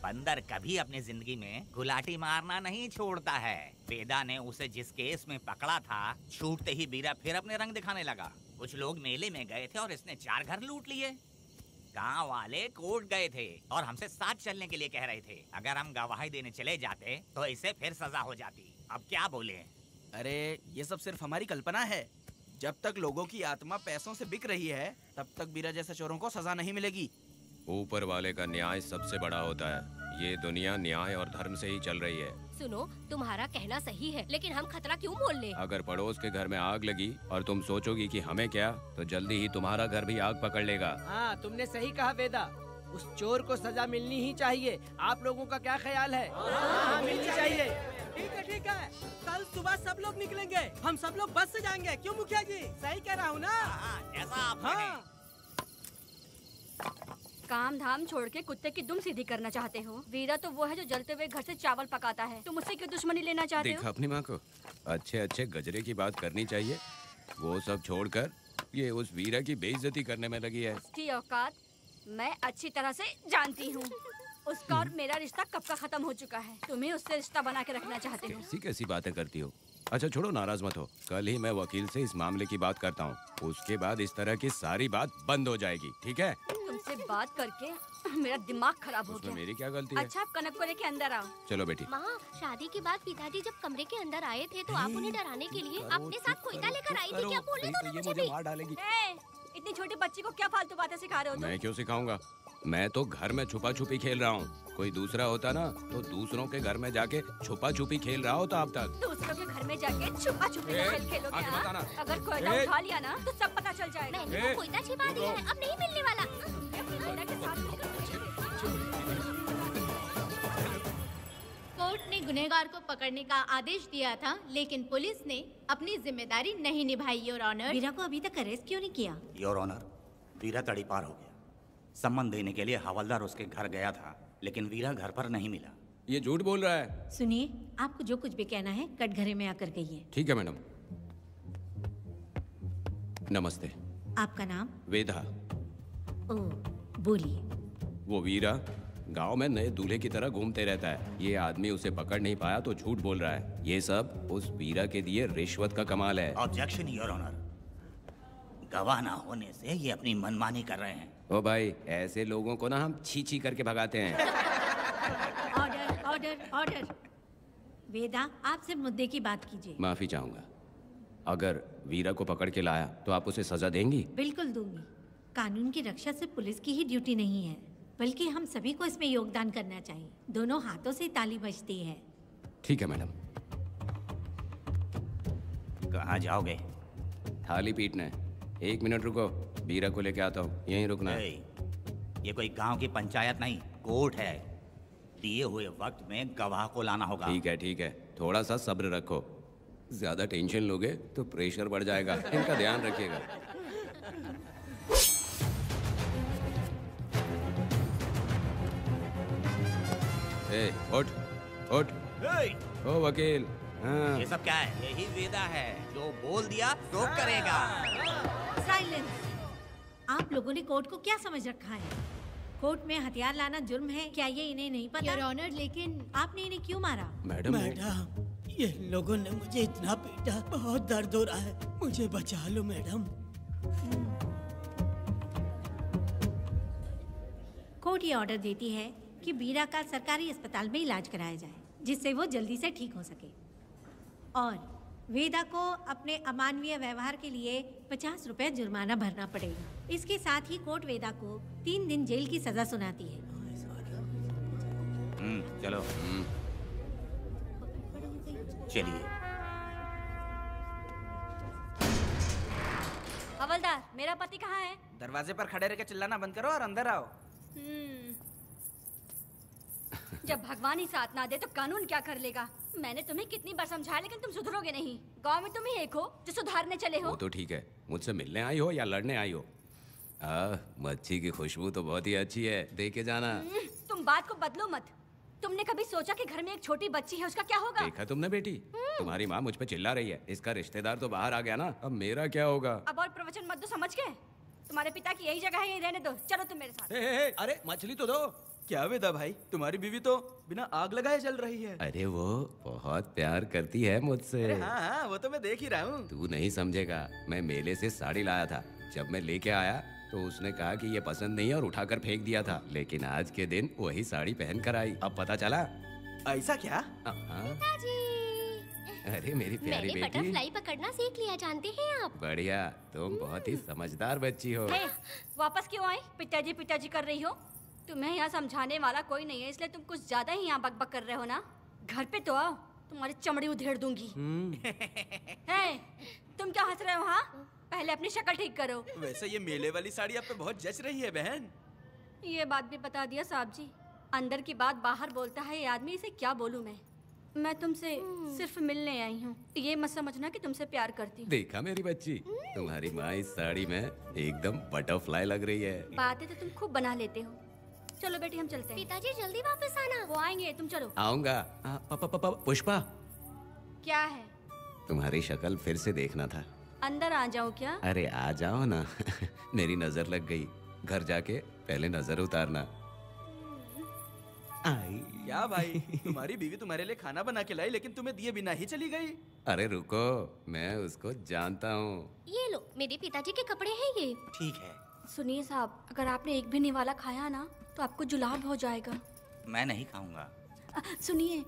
बंदर कभी अपनी जिंदगी में गुलाटी मारना नहीं छोड़ता है। वेदा ने उसे जिस केस में पकड़ा था, छूटते ही बीरा फिर अपने रंग दिखाने लगा। कुछ लोग मेले में गए थे और इसने 4 घर लूट लिए। गांव वाले कोर्ट गए थे और हमसे साथ चलने के लिए कह रहे थे। अगर हम गवाही देने चले जाते तो इसे फिर सजा हो जाती। अब क्या बोले? अरे ये सब सिर्फ हमारी कल्पना है। जब तक लोगों की आत्मा पैसों से बिक रही है तब तक वीरा जैसे चोरों को सजा नहीं मिलेगी। ऊपर वाले का न्याय सबसे बड़ा होता है। ये दुनिया न्याय और धर्म से ही चल रही है। सुनो, तुम्हारा कहना सही है, लेकिन हम खतरा क्यों मोल ले? अगर पड़ोस के घर में आग लगी और तुम सोचोगी कि हमें क्या, तो जल्दी ही तुम्हारा घर भी आग पकड़ लेगा। हाँ, तुमने सही कहा वेदा। उस चोर को सजा मिलनी ही चाहिए। आप लोगों का क्या ख्याल है? हाँ, मिलनी चाहिए। ठीक है। कल सुबह सब लोग निकलेंगे। हम सब लोग बस से जाएंगे। क्यों मुखिया जी? सही कह रहा हूँ ना? ऐसा आप काम धाम छोड़ के कुत्ते की दुम सीधी करना चाहते हो। वीरा तो वो है जो जलते हुए घर से चावल पकाता है। तुम उससे क्यों दुश्मनी लेना चाहते हो? देखा अपनी माँ को, अच्छे गजरे की बात करनी चाहिए। वो सब छोड़कर ये उस वीरा की बेइज्जती करने में लगी है। उसकी औकात मैं अच्छी तरह से जानती हूँ। उसका और मेरा रिश्ता कब का खत्म हो चुका है। तुम्हें उससे रिश्ता बना के रखना चाहते हो। कैसी बातें करती हो। अच्छा छोड़ो, नाराज मत हो। कल ही मैं वकील से इस मामले की बात करता हूँ। उसके बाद इस तरह की सारी बात बंद हो जाएगी, ठीक है? तुमसे बात करके मेरा दिमाग खराब हो गया। मेरी क्या गलती है? अच्छा, आप कनक को लेके अंदर आओ। चलो बेटी। माँ, शादी के बाद पिताजी जब कमरे के अंदर आए थे तो आप उन्हें डराने के लिए अपने साथ कोयता लेकर आई थी। क्या बोले तो मुझे मार डालेगी। इतनी छोटी बच्ची को क्या फालतू बातें सिखा रहे हो तुम? मैं क्यों सिखाऊंगा? मैं तो घर में छुपा छुपी खेल रहा हूँ। कोई दूसरा होता ना तो दूसरों के घर में जाके छुपा छुपी खेल रहा होता अब तक। दूसरों के घर में जाके छुपा छुपी खेल खेलोगे? हाँ? अगर कोयला उठा लिया ना तो सब पता चल जाएगा। मैंने वो कोयता छिपा दिया है, अब नहीं मिलने वाला। कोर्ट ने गुनहगार को पकड़ने का आदेश दिया था, लेकिन पुलिस ने अपनी जिम्मेदारी नहीं निभाई। योर ऑनर, वीरा को अभी तक अरेस्ट क्यों नहीं किया? योर ऑनर, वीरा तड़ी पार हो गया। सम्मान देने के लिए हवलदार उसके घर गया था, लेकिन वीरा घर पर नहीं मिला। ये झूठ बोल रहा है। सुनिए, आपको जो कुछ भी कहना है कटघरे में आकर कहिए। ठीक है मैडम। नमस्ते। आपका नाम? वेदा। ओह, बोलिए। वो वीरा गांव में नए दूल्हे की तरह घूमते रहता है। ये आदमी उसे पकड़ नहीं पाया तो झूठ बोल रहा है। ये सब उस वीरा के दिए रिश्वत का कमाल है। Objection your honour. गवाह ना होने से ये अपनी मनमानी कर रहे हैं। ओ भाई, ऐसे लोगों को ना हम छी करके भगाते हैं। Order order order. वेदा, आप सिर्फ मुद्दे की बात कीजिए। माफी चाहूंगा। अगर वीरा को पकड़ के लाया तो आप उसे सजा देंगी? बिल्कुल दूंगी। कानून की रक्षा सिर्फ पुलिस की ही ड्यूटी नहीं है, बल्कि हम सभी को इसमें योगदान करना चाहिए। दोनों हाथों से ताली बजती है। ठीक है मैडम। कहाँ जाओगे? थाली पीटने। 1 मिनट रुको, वीरा को लेके आता हूँ। यहीं रुकना है। ये कोई गांव की पंचायत नहीं, कोर्ट है। दिए हुए वक्त में गवाह को लाना होगा। ठीक है। थोड़ा सा सब्र रखो। ज्यादा टेंशन लोगे तो प्रेशर बढ़ जाएगा। इनका ध्यान रखिएगा। उठ। ओ वकील। हाँ। ये सब क्या है? यही वेदा है, जो बोल दिया तो करेगा। साइलेंस। आप लोगों ने कोर्ट को क्या समझ रखा है? कोर्ट में हथियार लाना जुर्म है, क्या ये इन्हें नहीं पता? योर ऑनर, लेकिन आपने इन्हें क्यों मारा? मैडम, ये लोगों ने मुझे इतना पीटा, बहुत दर्द हो रहा है। मुझे बचा लो मैडम। कोर्ट ये ऑर्डर देती है कि वीरा का सरकारी अस्पताल में इलाज कराया जाए, जिससे वो जल्दी से ठीक हो सके। और वेदा को अपने अमानवीय व्यवहार के लिए 50 रुपए जुर्माना भरना पड़ेगा। इसके साथ ही कोर्ट वेदा को 3 दिन जेल की सजा सुनाती है। चलो। चलिए। हवलदार, मेरा पति कहाँ है? दरवाजे पर खड़े रह के चिल्लाना बंद करो और अंदर आओ। जब भगवान ही साथ ना दे तो कानून क्या कर लेगा? मैंने तुम्हें कितनी बार समझाया, लेकिन तुम सुधरोगे नहीं। गांव में तुम ही एक हो जो सुधारने चले हो। वो तो ठीक है, मुझसे मिलने आई हो या लड़ने आई हो? मच्छी की खुशबू तो बहुत ही अच्छी है, दे के जाना। तुम बात को बदलो मत। तुमने कभी सोचा कि घर में एक छोटी बच्ची है, उसका क्या होगा? देखा तुमने बेटी, तुम्हारी माँ मुझ पे चिल्ला रही है। इसका रिश्तेदार तो बाहर आ गया ना, अब मेरा क्या होगा? अब और प्रवचन मत दो, समझ गए? तुम्हारे पिता की यही जगह है, यही रहने दो। चलो तुम मेरे साथ। अरे मछली तो दो। क्या वेदा भाई, तुम्हारी बीवी तो बिना आग लगाए जल रही है। अरे वो बहुत प्यार करती है मुझसे। अरे हाँ, वो तो मैं देख ही रहा हूँ। तू नहीं समझेगा। मैं मेले से साड़ी लाया था, जब मैं लेके आया तो उसने कहा कि ये पसंद नहीं है और उठाकर फेंक दिया था। लेकिन आज के दिन वही साड़ी पहन कर आई। अब पता चला। ऐसा क्या? अरे मेरी प्यारी मैंने बेटी, बटरफ्लाई पकड़ना सीख लिया, जानते हैं आप? बढ़िया, तुम बहुत ही समझदार बच्ची हो। हे, वापस क्यों आई? पिताजी पिताजी कर रही हो? तुम्हें यहाँ समझाने वाला कोई नहीं है, इसलिए तुम कुछ ज्यादा ही यहाँ बकबक कर रहे हो ना। घर पे तो आओ, तुम्हारी चमड़ी उधेड़ दूंगी। हे, तुम क्या हंस रहे हो? हाँ, पहले अपनी शक्ल ठीक करो। वैसे ये मेले वाली साड़ी आप पे बहुत जच रही है बहन। ये बात भी बता दिया साहब जी, अंदर की बात बाहर बोलता है ये आदमी, इसे क्या बोलूं मैं तुमसे सिर्फ मिलने आई हूँ, ये मत समझना कि तुमसे प्यार करती हूँ। देखा मेरी बच्ची, तुम्हारी माँ इस साड़ी में एकदम बटरफ्लाई लग रही है। बातें तो तुम खूब बना लेते हो। चलो बेटी हम चलते हैं। पिताजी जल्दी वापस आना। वो आएंगे, तुम चलो। आऊंगा। पुष्पा, क्या है? तुम्हारी शक्ल फिर से देखना था। अंदर आ जाओ क्या? अरे आ जाओ ना। मेरी नजर लग गई, घर जाके पहले नजर उतारना। आई। क्या भाई, तुम्हारी बीवी तुम्हारे लिए खाना बना के लाई लेकिन तुम्हें दिए बिना ही चली गई। अरे रुको, मैं उसको जानता हूँ। ये लो, मेरे पिताजी के कपड़े हैं ये। ठीक है। सुनिए साहब, अगर आपने एक भी निवाला खाया ना तो आपको जुलाब हो जाएगा। मैं नहीं खाऊंगा। सुनिए,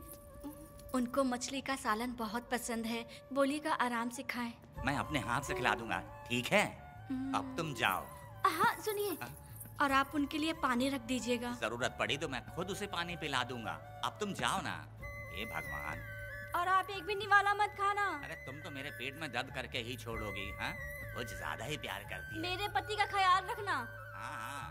उनको मछली का सालन बहुत पसंद है, बोलिएगा आराम से खाएं। मैं अपने हाथ से खिला दूंगा, ठीक है? अब तुम जाओ। हाँ सुनिए, और आप उनके लिए पानी रख दीजिएगा। जरूरत पड़ी तो मैं खुद उसे पानी पिला दूंगा। अब तुम जाओ ना। हे भगवान। और आप एक भी निवाला मत खाना। अरे तुम तो मेरे पेट में दर्द करके ही छोड़ोगी, हाँ? कुछ ज्यादा ही प्यार करती है। मेरे पति का ख्याल रखना। हाँ हाँ।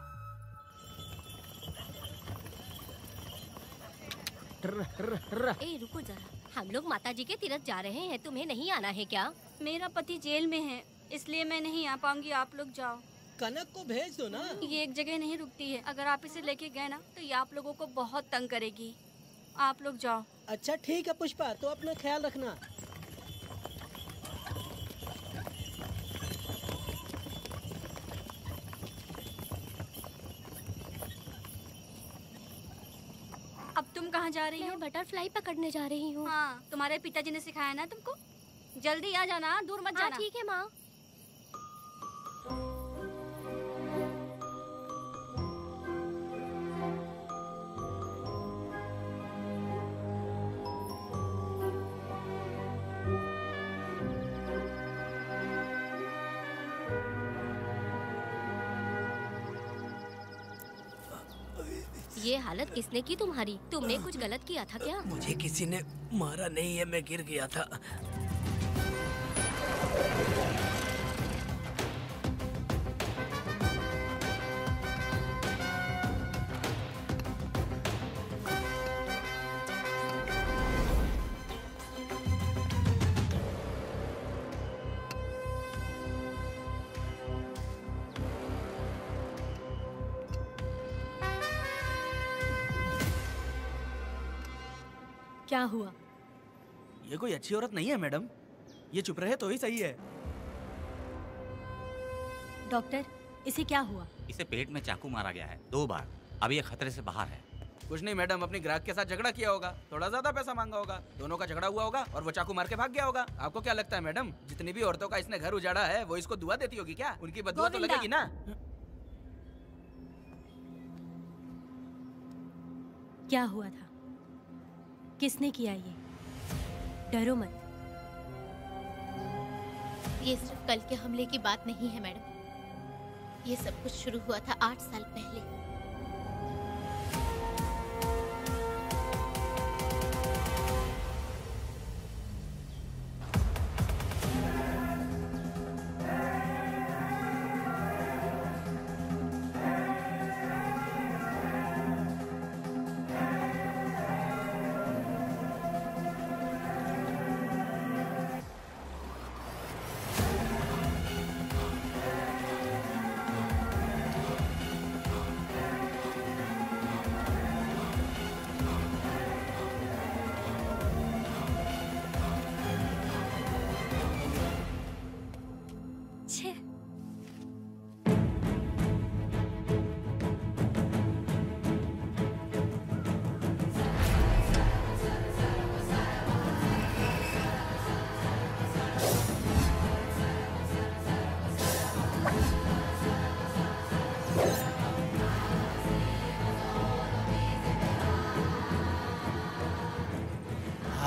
ए रुको जरा, हम लोग माताजी के तीर्थ जा रहे हैं, तुम्हें नहीं आना है क्या? मेरा पति जेल में है, इसलिए मैं नहीं आ पाऊंगी, आप लोग जाओ। कनक को भेज दो ना। ये एक जगह नहीं रुकती है, अगर आप इसे लेके गए ना तो ये आप लोगों को बहुत तंग करेगी। आप लोग जाओ। अच्छा ठीक है पुष्पा, तो अपना ख्याल रखना। अब तुम कहाँ जा रही हो? मैं बटरफ्लाई पकड़ने जा रही हूँ। हाँ, तुम्हारे पिताजी ने सिखाया ना तुमको। जल्दी आ जाना, दूर मत जाना। ठीक है माँ। ये हालत किसने की तुम्हारी? तुमने कुछ गलत किया था क्या? मुझे किसी ने मारा नहीं है, मैं गिर गया था। क्या हुआ? ये कोई अच्छी औरत नहीं है मैडम, ये चुप रहे तो ही सही है। डॉक्टर, इसे क्या हुआ? इसे पेट में चाकू मारा गया है 2 बार। अब ये खतरे से बाहर है। कुछ नहीं मैडम, अपनी ग्राहक के साथ झगड़ा किया होगा, थोड़ा ज्यादा पैसा मांगा होगा, दोनों का झगड़ा हुआ होगा और वो चाकू मार के भाग गया होगा। आपको क्या लगता है मैडम, जितनी भी औरतों का इसने घर उजाड़ा है वो इसको दुआ देती होगी क्या? उनकी बदुआ तो लगेगी ना। क्या हुआ था? किसने किया ये? डरो मत। ये सिर्फ कल के हमले की बात नहीं है मैडम, ये सब कुछ शुरू हुआ था 8 साल पहले।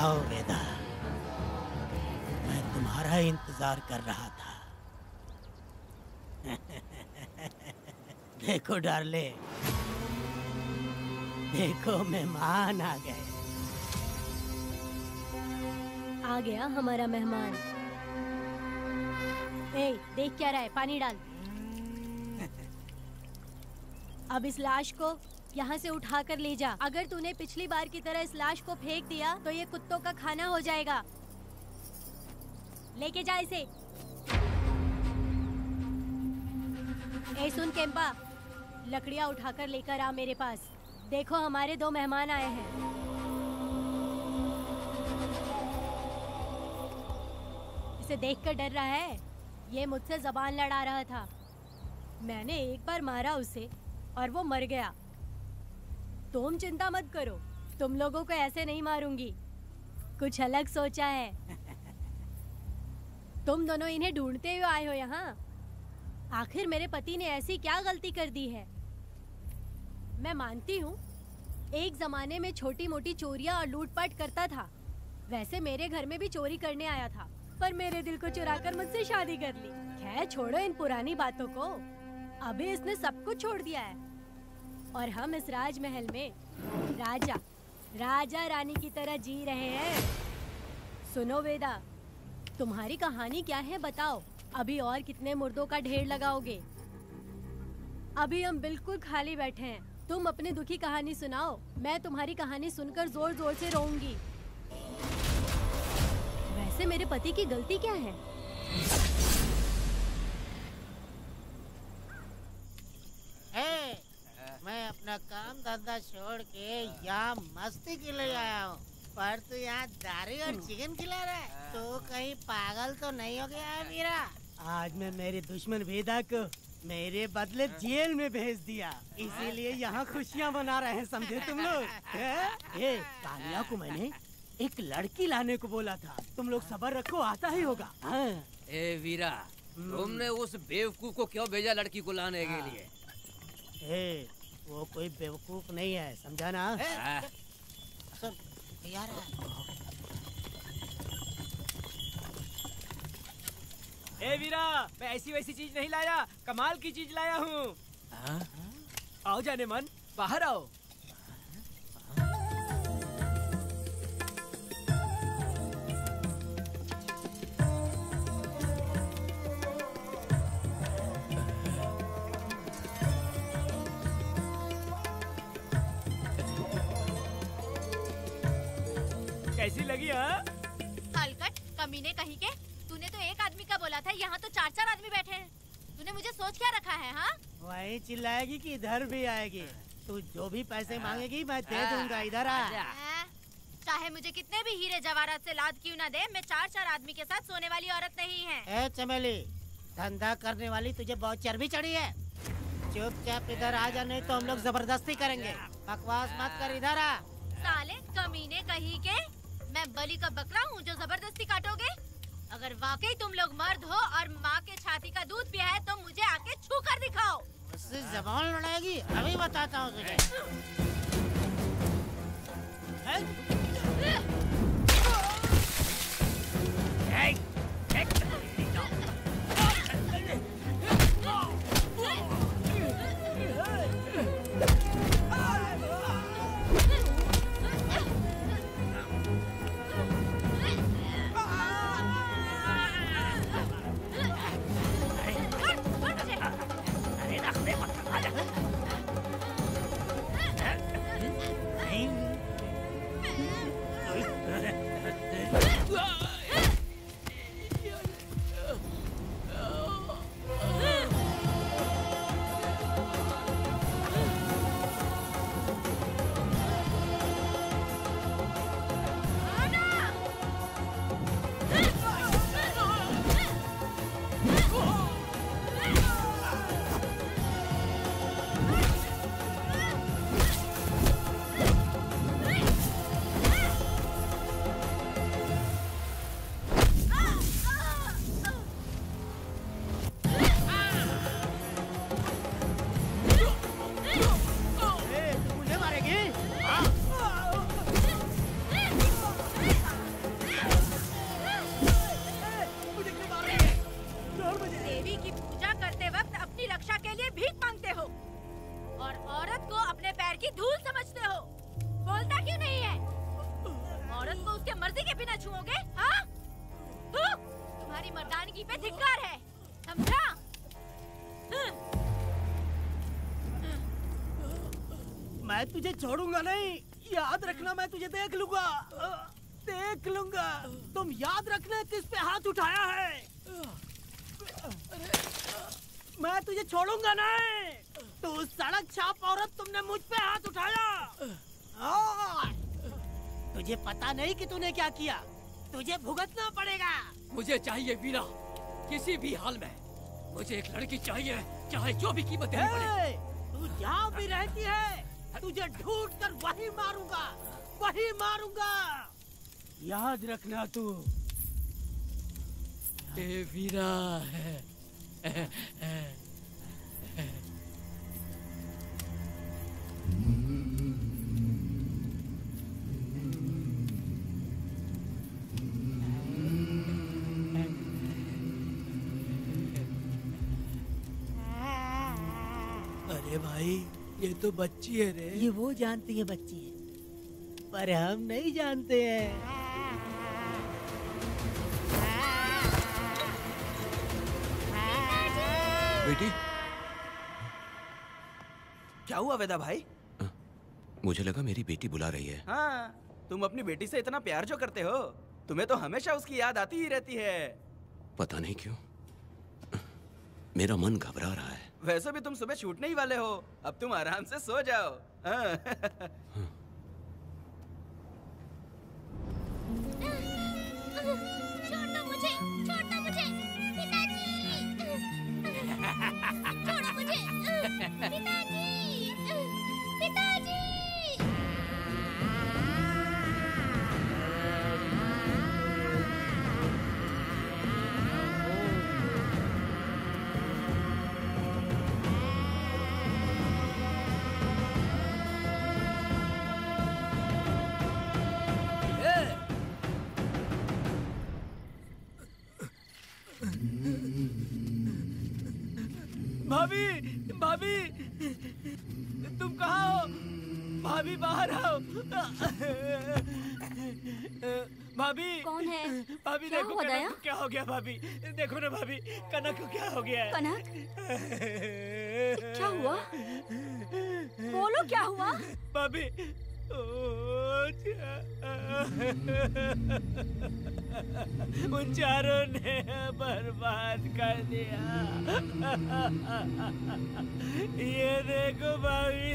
आओ वेदा, तुम्हारा इंतजार कर रहा था। देखो डार्ले, देखो मेहमान आ गए। आ गया हमारा मेहमान। ए, देख क्या रहा है, पानी डाल। अब इस लाश को यहाँ से उठा कर ले जा। अगर तूने पिछली बार की तरह इस लाश को फेंक दिया तो ये कुत्तों का खाना हो जाएगा। लेके जा इसे। ए सुन केम्पा, लकड़ियाँ उठाकर लेकर आ मेरे पास। देखो हमारे 2 मेहमान आए हैं। इसे देखकर डर रहा है? ये मुझसे जबान लड़ा रहा था। मैंने एक बार मारा उसे और वो मर गया। तुम चिंता मत करो, तुम लोगों को ऐसे नहीं मारूंगी। कुछ अलग सोचा है। तुम दोनों इन्हें ढूंढते हुए आए हो यहाँ। आखिर मेरे पति ने ऐसी क्या गलती कर दी है? मैं मानती हूँ एक जमाने में छोटी मोटी चोरियाँ और लूटपाट करता था। वैसे मेरे घर में भी चोरी करने आया था, पर मेरे दिल को चुराकर मुझसे शादी कर ली। खैर छोड़ो इन पुरानी बातों को। अभी इसने सब कुछ छोड़ दिया है और हम इस राजमहल में राजा रानी की तरह जी रहे हैं। सुनो वेदा, तुम्हारी कहानी क्या है बताओ। अभी और कितने मुर्दों का ढेर लगाओगे? अभी हम बिल्कुल खाली बैठे हैं। तुम अपनी दुखी कहानी सुनाओ, मैं तुम्हारी कहानी सुनकर जोर जोर से रोऊंगी। वैसे मेरे पति की गलती क्या है? मैं अपना काम धंधा छोड़ के यहाँ मस्ती के लिए आया हूँ, पर तू यहाँ दारू और चिकन खिला रहा है। तो कहीं पागल तो नहीं हो गया है वीरा? आज मैं मेरे दुश्मन वेदा को मेरे बदले जेल में भेज दिया, इसीलिए यहाँ खुशियाँ मना रहे हैं, समझे तुम लोग? ये कालिया को मैंने एक लड़की लाने को बोला था, तुम लोग सब्र रखो, आता ही होगा। ए वीरा, तुमने उस बेवकूफ को क्यों भेजा लड़की को लाने के लिए? वो कोई बेवकूफ नहीं है, समझा ना? सब यार ए वीरा, मैं ऐसी वैसी चीज नहीं लाया, कमाल की चीज लाया हूँ। आओ जाने मन, बाहर आओ। कैसी लगी? हलकट कमीने कहीं के, तूने तो एक आदमी का बोला था, यहाँ तो 4-4 आदमी बैठे हैं। तूने मुझे सोच क्या रखा है? हाँ, वही चिल्लाएगी कि इधर भी आएगी। तू जो भी पैसे मांगेगी मैं दे दूंगा, इधर आ। चाहे मुझे कितने भी हीरे जवाहरात से लाद क्यों ना दे, मैं 4-4 आदमी के साथ सोने वाली औरत नहीं है। चमेली, धंधा करने वाली तुझे बहुत चर्बी चढ़ी है। चुपचाप इधर आ जा, नहीं तो हम लोग जबरदस्ती करेंगे। बकवास मत कर, इधर आ। साले कमीने कहीं के, मैं बलि का बकरा हूँ जो जबरदस्ती काटोगे? अगर वाकई तुम लोग मर्द हो और माँ के छाती का दूध पिया है तो मुझे आके छू कर दिखाओ। उससे जबान लड़ाएगी, अभी बताता हूँ तुझे। औरत को उसके मर्जी के बिना छुओगे? हाँ? तुम्हारी मर्दानगी पे धिक्कार है, समझा? मैं तुझे छोड़ूंगा नहीं, याद रखना। मैं तुझे देख लूंगा, देख लूंगा। तुम याद रखना किस पे हाथ उठाया है। मैं तुझे छोड़ूंगा नहीं। तू सड़क छाप औरत, तुमने मुझ पे हाथ उठाया। तुझे पता नहीं कि तूने क्या किया। तुझे भुगतना पड़ेगा। मुझे चाहिए वीरा, किसी भी हाल में मुझे एक लड़की चाहिए, चाहे जो भी कीमत देनी पड़े। तू जहाँ भी रहती है, तुझे ढूंढ कर वही मारूंगा, वही मारूंगा। याद रखना तू। ए वीरा है। अरे भाई, ये तो बच्ची है रे। ये वो जानती है बच्ची है, पर हम नहीं जानते हैं। बेटी, क्या हुआ वेदा भाई? मुझे लगा मेरी बेटी बुला रही है। हाँ, तुम अपनी बेटी से इतना प्यार जो करते हो, तुम्हें तो हमेशा उसकी याद आती ही रहती है। पता नहीं क्यों मेरा मन घबरा रहा है। वैसे भी तुम सुबह छूटने ही वाले हो, अब तुम आराम से सो जाओ। हाँ। छोड़ो मुझे, छोड़ो मुझे, पिताजी, छोड़ो मुझे, पिताजी, पिताजी। भाभी, भाभी, तुम कहाँ हो? भाभी बाहर आओ। भाभी कौन है? भाभी क्या देखो हुआ कनक दया? को क्या हो गया। भाभी देखो ना, भाभी कनक को क्या हो गया है। कनक, क्या हुआ? बोलो क्या हुआ? भाभी उन चारों ने बर्बाद कर दिया। ये देखो भाभी।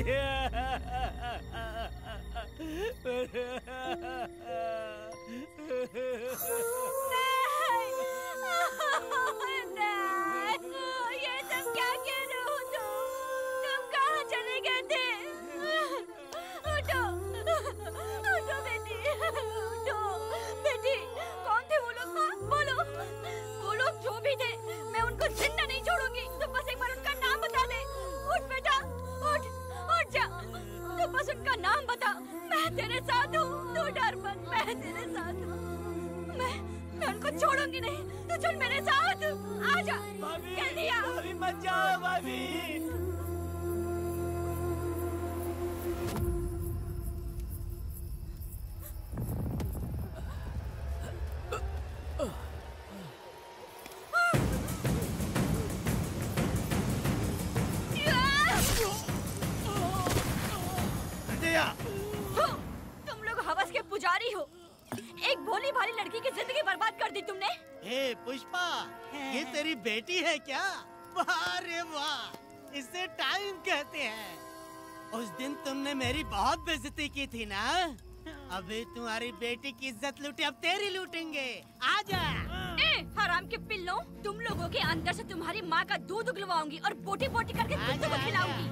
ये सब क्या कह रहे हो तुम कहाँ चले गए थे? उठो, उठो बेटी, उठो। बेटी, कौन थे वो लोग? हाँ, बोलो, वो लोग जो भी थे, मैं उनको जिंदा नहीं छोड़ूंगी। तो बस एक बार उनका नाम बता दे। उठ बेटा, उठ, उठ जा। तो बस उनका नाम बता, मैं तेरे साथ हूँ। तू डर मत, मैं तेरे साथ हूँ। मैं उनको छोड़ूंगी नहीं। तू चल मेरे साथ, आजा। जल्दी आ। भाभी मत जाओ भाभी। तुम लोग हवस के पुजारी हो। एक भोली भाली लड़की की जिंदगी बर्बाद कर दी तुमने। ए पुष्पा, ये तेरी बेटी है क्या? वाह रे वाह, इसे टाइम कहते हैं। उस दिन तुमने मेरी बहुत बेइज्जती की थी ना। अभी तुम्हारी बेटी की इज्जत लूटी, अब तेरी लूटेंगे। आजा। हराम के पिल्लों, तुम लोगों के अंदर से तुम्हारी माँ का दूध उगलवाऊंगी और बोटी बोटी करके कुत्तों को खिलाऊंगी।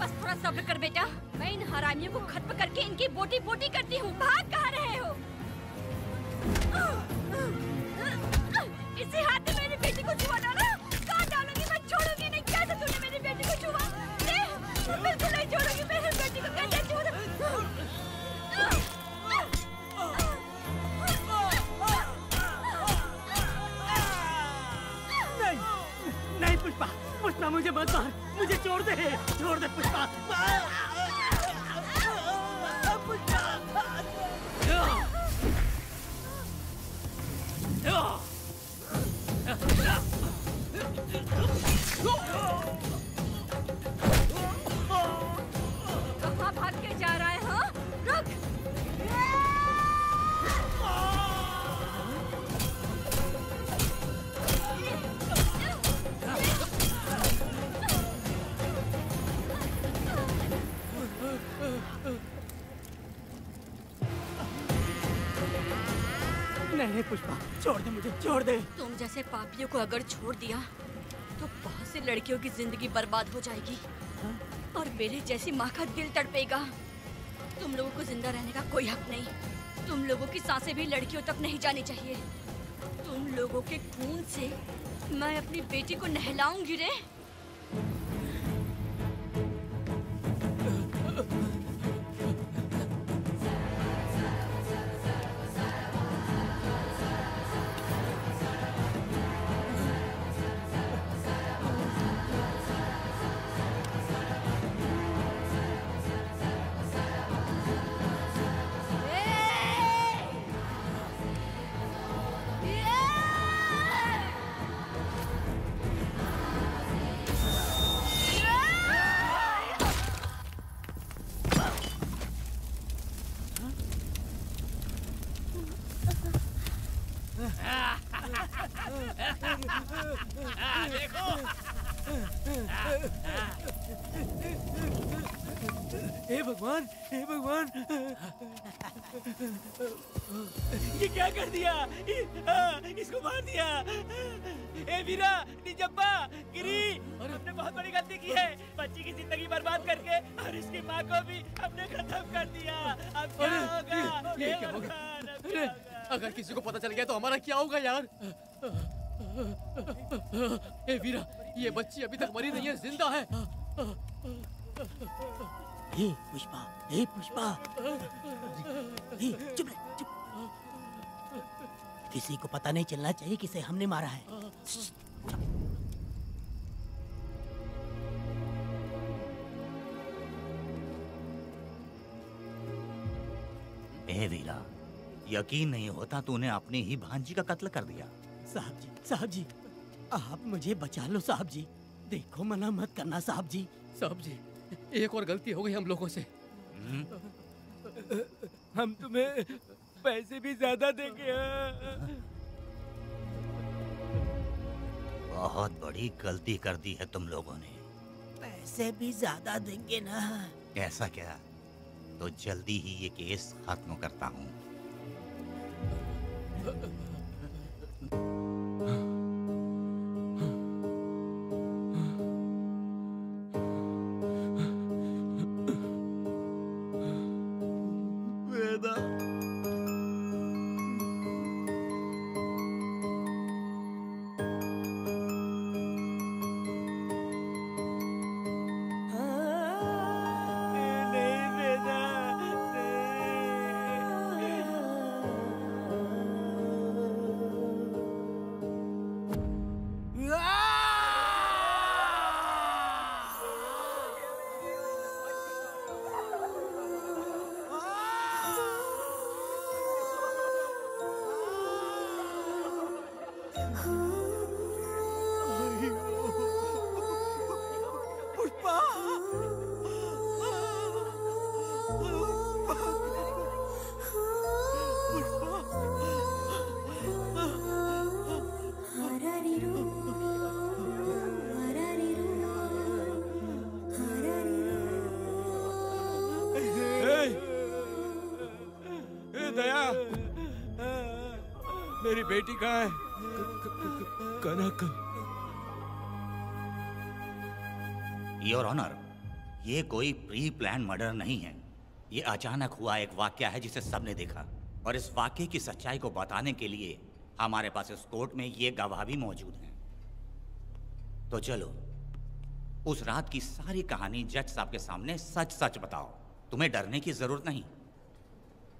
बस थोड़ा सब्र कर बेटा, मैं इन हरामियों को खत्म करके इनकी बोटी बोटी करती हूँ। भाग कहाँ रहे हो? इसी हाथ में मेरी बेटी को छुआ डाला। कहाँ डालूंगी, मैं छोड़ूंगी नहीं। कैसे तूने मेरी बेटी को छुआ? बिल्कुल नहीं छोड़ूंगी मेरी बेटी को। कैसे छुआ? नहीं पुष्पा, पुष्पा मुझे मत मार, मुझे छोड़ दे, छोड़ दे पुष्पा। पुष्पा नहीं पुष्पा, छोड़ दे मुझे, छोड़ दे। तुम जैसे पापियों को अगर छोड़ दिया तो बहुत सी लड़कियों की जिंदगी बर्बाद हो जाएगी और मेरे जैसी माँ का दिल तड़पेगा। तुम लोगों को जिंदा रहने का कोई हक नहीं। तुम लोगों की सांसें भी लड़कियों तक नहीं जानी चाहिए। तुम लोगों के खून से मैं अपनी बेटी को नहलाऊंगी रे। देखो हे भगवान, हे भगवान, ये क्या कर दिया? इसको मार दिया। ए वीरा, निजब्बा, गिरी, हमने बहुत बड़ी गलती की है। बच्ची की जिंदगी बर्बाद करके और इसकी माँ को भी हमने खत्म कर दिया। अब क्या होगा? ये क्या होगा? अरे अगर किसी को पता चल गया तो हमारा क्या होगा यार? ए वीरा, ये बच्ची अभी तक मरी नहीं है, जिंदा है। हे पुष्पा, हे पुष्पा, हे चुप रह, चुप। किसी को पता नहीं चलना चाहिए किसे हमने मारा है। ए वीरा, यकीन नहीं होता तूने अपनी ही भांजी का कत्ल कर दिया। साहब जी, आप मुझे बचा लो साहब जी। देखो मना मत करना साहब जी। साहब जी, एक और गलती हो गई हम लोगों से। हम तुम्हें पैसे भी ज्यादा देंगे। बहुत बड़ी गलती कर दी है तुम लोगों ने। पैसे भी ज्यादा देंगे ना? ऐसा क्या? तो जल्दी ही ये केस खत्म करता हूँ। मेरी बेटी कहाँ है? कनक। योर ऑनर, ये कोई प्री प्लान मर्डर नहीं है। ये अचानक हुआ एक वाकया है जिसे सबने देखा, और इस वाकये की सच्चाई को बताने के लिए हमारे पास इस कोर्ट में ये गवाह भी मौजूद हैं। तो चलो उस रात की सारी कहानी जज साहब के सामने सच सच बताओ। तुम्हें डरने की जरूरत नहीं।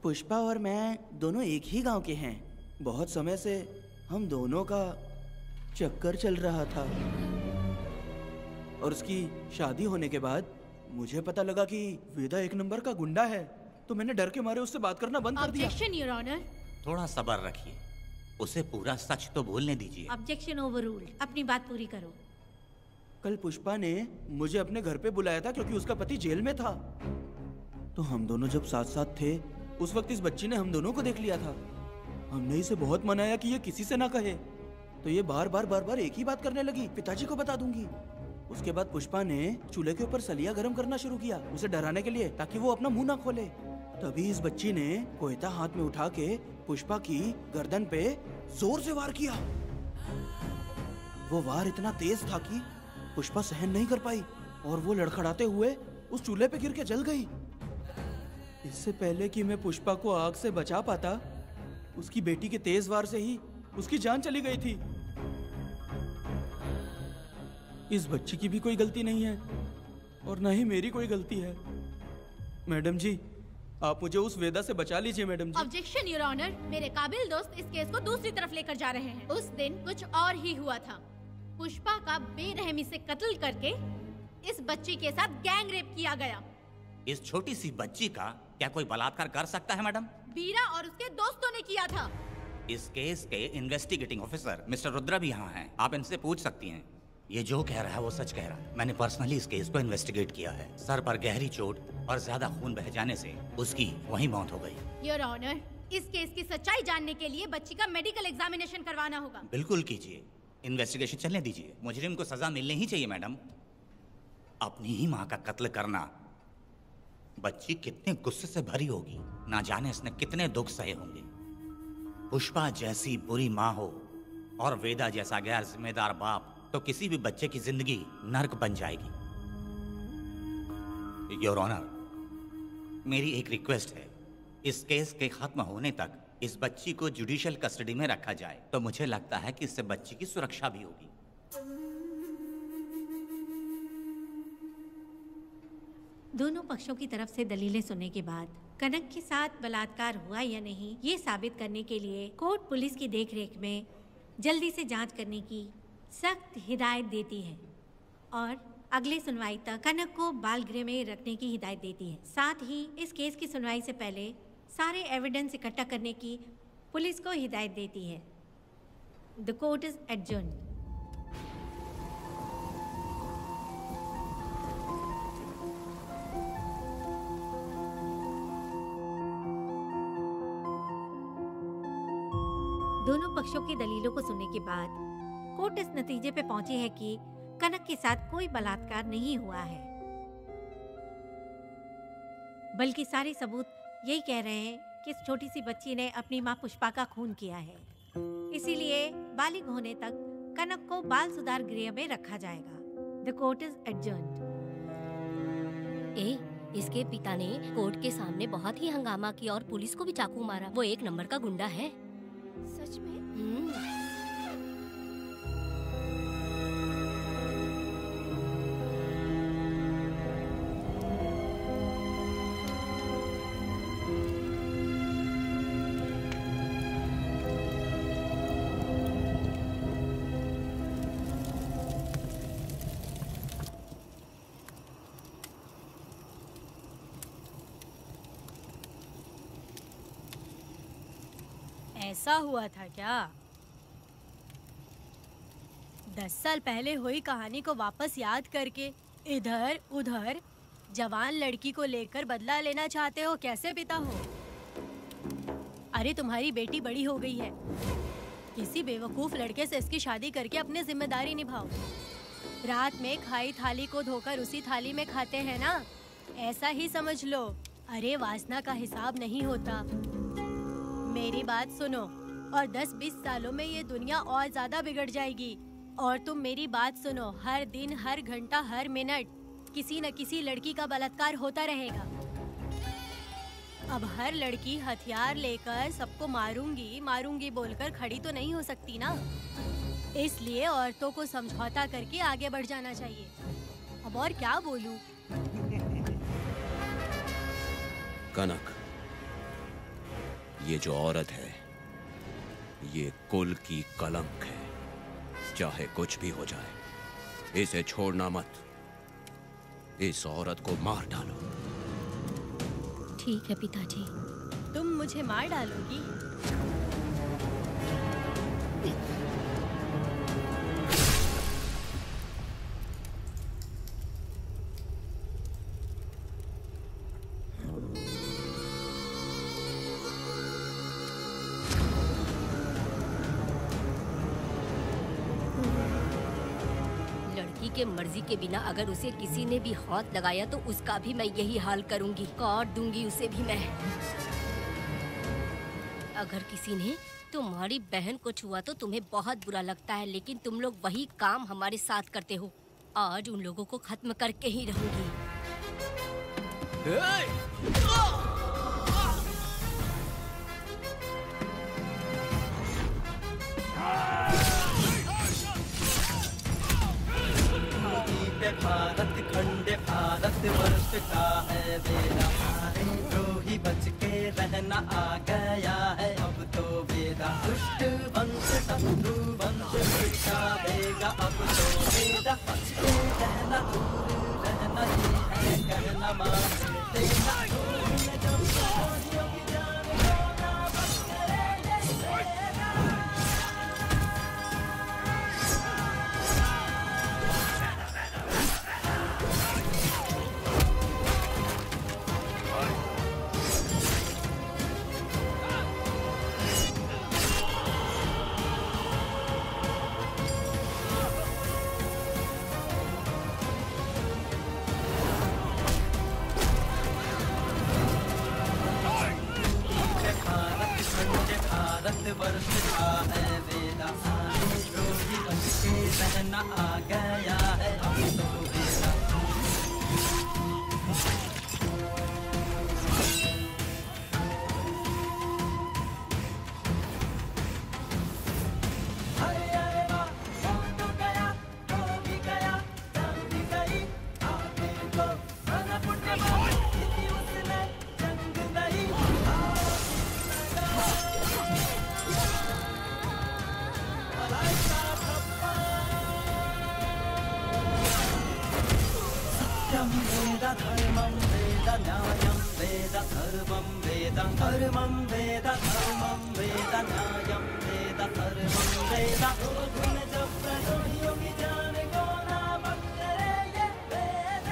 पुष्पा और मैं दोनों एक ही गांव के हैं। बहुत समय से हम दोनों का चक्कर चल रहा था, और उसकी शादी होने के बाद मुझे पता लगा कि वेदा एक नंबर का गुंडा है, तो मैंने डर के मारे उससे बात करना बंद कर दिया। Objection your honour. थोड़ा सब्र रखिए, उसे पूरा सच तो बोलने दीजिए। Objection overruled. अपनी बात पूरी करो। कल पुष्पा ने मुझे अपने घर पे बुलाया था क्योंकि उसका पति जेल में था। तो हम दोनों जब साथ साथ थे उस वक्त इस बच्ची ने हम दोनों को देख लिया था। हमने इसे बहुत मनाया कि ये किसी से ना कहे, तो ये बार बार एक ही बात करने लगी, पिताजी को बता दूंगी। उसके बाद पुष्पा ने चूल्हे के ऊपर सलिया गर्म करना शुरू किया उसे डराने के लिए, ताकि वो अपना मुंह ना खोले। तभी इस बच्ची ने कोयता हाथ में उठा के पुष्पा की गर्दन पे जोर से वार किया। वो वार इतना तेज था कि पुष्पा सहन नहीं कर पाई और वो लड़खड़ाते हुए उस चूल्हे पे गिर के जल गई। इससे पहले कि मैं पुष्पा को आग से बचा पाता, उसकी बेटी के तेज वार से ही उसकी जान चली गई थी। इस बच्ची की भी कोई गलती नहीं है और न ही मेरी कोई गलती है। मैडम जी, आप मुझे उस वेदा से बचा लीजिए madam ji. Objection your honour, मेरे काबिल दोस्त इस केस को दूसरी तरफ लेकर जा रहे हैं। उस दिन कुछ और ही हुआ था। पुष्पा का बेरहमी से कत्ल करके इस बच्ची के साथ गैंग रेप किया गया। इस छोटी सी बच्ची का क्या कोई बलात्कार कर सकता है मैडम? बीरा और उसके दोस्तों ने किया था। इस केस के इन्वेस्टिगेटिंग ऑफिसर मिस्टर रुद्रा भी यहाँ हैं। आप इनसे पूछ सकती हैं। ये जो कह रहा है वो सच कह रहा है। मैंने पर्सनली इस केस को इन्वेस्टिगेट किया है। सर पर गहरी चोट और ज्यादा खून बह जाने से उसकी वहीं मौत हो गई। योर ऑनर, इस केस की सच्चाई जानने के लिए बच्ची का मेडिकल एग्जामिनेशन करवाना होगा। बिल्कुल कीजिए, इन्वेस्टिगेशन चलने दीजिए। मुजरिम को सजा मिलनी ही चाहिए मैडम। अपनी ही माँ का कत्ल करना, बच्ची कितने गुस्से से भरी होगी, ना जाने इसने कितने दुख सहे होंगे। पुष्पा जैसी बुरी माँ हो और वेदा जैसा गैर जिम्मेदार बाप, तो किसी भी बच्चे की जिंदगी नर्क बन जाएगी। योर ऑनर, मेरी एक रिक्वेस्ट है, इस केस के खत्म होने तक इस बच्ची को जुडिशियल कस्टडी में रखा जाए, तो मुझे लगता है कि इससे बच्ची की सुरक्षा भी होगी। दोनों पक्षों की तरफ से दलीलें सुनने के बाद कनक के साथ बलात्कार हुआ या नहीं, ये साबित करने के लिए कोर्ट पुलिस की देखरेख में जल्दी से जांच करने की सख्त हिदायत देती है और अगले सुनवाई तक कनक को बाल गृह में रखने की हिदायत देती है। साथ ही इस केस की सुनवाई से पहले सारे एविडेंस इकट्ठा करने की पुलिस को हिदायत देती है। The court is adjourned. दोनों पक्षों की दलीलों को सुनने के बाद कोर्ट इस नतीजे पे पहुंची है कि कनक के साथ कोई बलात्कार नहीं हुआ है, बल्कि सारे सबूत यही कह रहे हैं कि इस छोटी सी बच्ची ने अपनी मां पुष्पा का खून किया है। इसीलिए बालिग होने तक कनक को बाल सुधार गृह में रखा जाएगा। The court is adjourned. इसके पिता ने कोर्ट के सामने बहुत ही हंगामा किया और पुलिस को भी चाकू मारा। वो एक नंबर का गुंडा है। सच में? ऐसा हुआ था क्या? 10 साल पहले हुई कहानी को वापस याद करके इधर उधर जवान लड़की को लेकर बदला लेना चाहते हो? कैसे पिता हो? अरे तुम्हारी बेटी बड़ी हो गई है, किसी बेवकूफ लड़के से इसकी शादी करके अपनी जिम्मेदारी निभाओ। रात में खाई थाली को धोकर उसी थाली में खाते हैं ना, ऐसा ही समझ लो। अरे वासना का हिसाब नहीं होता। मेरी बात सुनो, और 10-20 सालों में ये दुनिया और ज्यादा बिगड़ जाएगी। और तुम मेरी बात सुनो, हर दिन, हर घंटा, हर मिनट किसी न किसी लड़की का बलात्कार होता रहेगा। अब हर लड़की हथियार लेकर सबको मारूंगी मारूंगी बोलकर खड़ी तो नहीं हो सकती ना। इसलिए औरतों को समझौता करके आगे बढ़ जाना चाहिए। अब और क्या बोलूं? कनक, ये जो औरत है, ये कुल की कलंक है। चाहे कुछ भी हो जाए, इसे छोड़ना मत। इस औरत को मार डालो। ठीक है पिताजी। तुम मुझे मार डालोगी? के मर्जी के बिना अगर उसे किसी ने भी हाथ लगाया तो उसका भी मैं यही हाल करूंगी, काट दूंगी उसे भी मैं। अगर किसी ने तुम्हारी बहन को छुआ तो तुम्हें बहुत बुरा लगता है, लेकिन तुम लोग वही काम हमारे साथ करते हो। आज उन लोगों को खत्म करके ही रहूंगी। भारत खंड भारत वर्ष का है वेदा, सारे द्रोही बच के रहना आ गया है अब तो वेदा। दुष्ट वंश शत्रु वंश मिटा देगा अब तो वेदा। बच के रहना दूर रहना ये है कहना मान देना। वर्ष का है वेदा, सारे द्रोही बच के रहना आ गया है अब तो वेदा। धर्मं वेद न्यायं वेद सर्वं वेद धर्मं वेद धर्मं वेद न्यायं वेद सर्वं वेद। गुण जब द्रोहियों की जान को ना बख्शे ये वेद।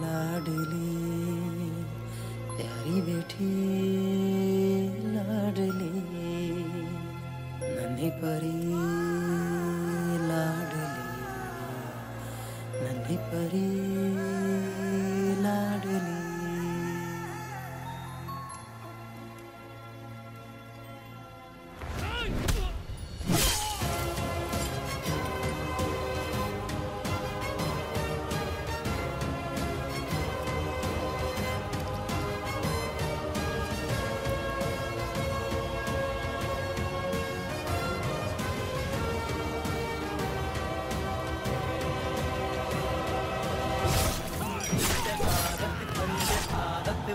लाडली प्यारी बेटी लाडली नन्ही परी लाडली नन्ही परी लाडली।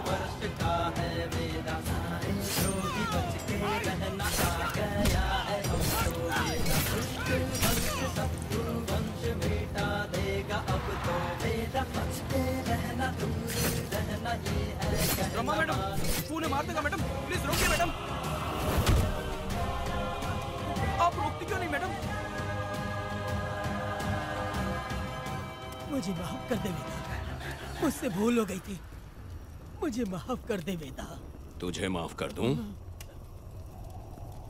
वर्ष का है वेदा, सारे द्रोही बच के रहना आ गया है अब तो वेदा। दुष्ट वंश शत्रु वंश मिटा देगा अब तो वेदा। बच के रहना दूर रहना ये है कहना। मैडम पुणे मार देगा मैडम, प्लीज रोकिए मैडम। आप रोकती क्यों नहीं मैडम? मुझे माफ कर दे वेदा, मुझसे भूल हो गई थी, मुझे माफ कर दे वेदा। तुझे माफ कर दूं?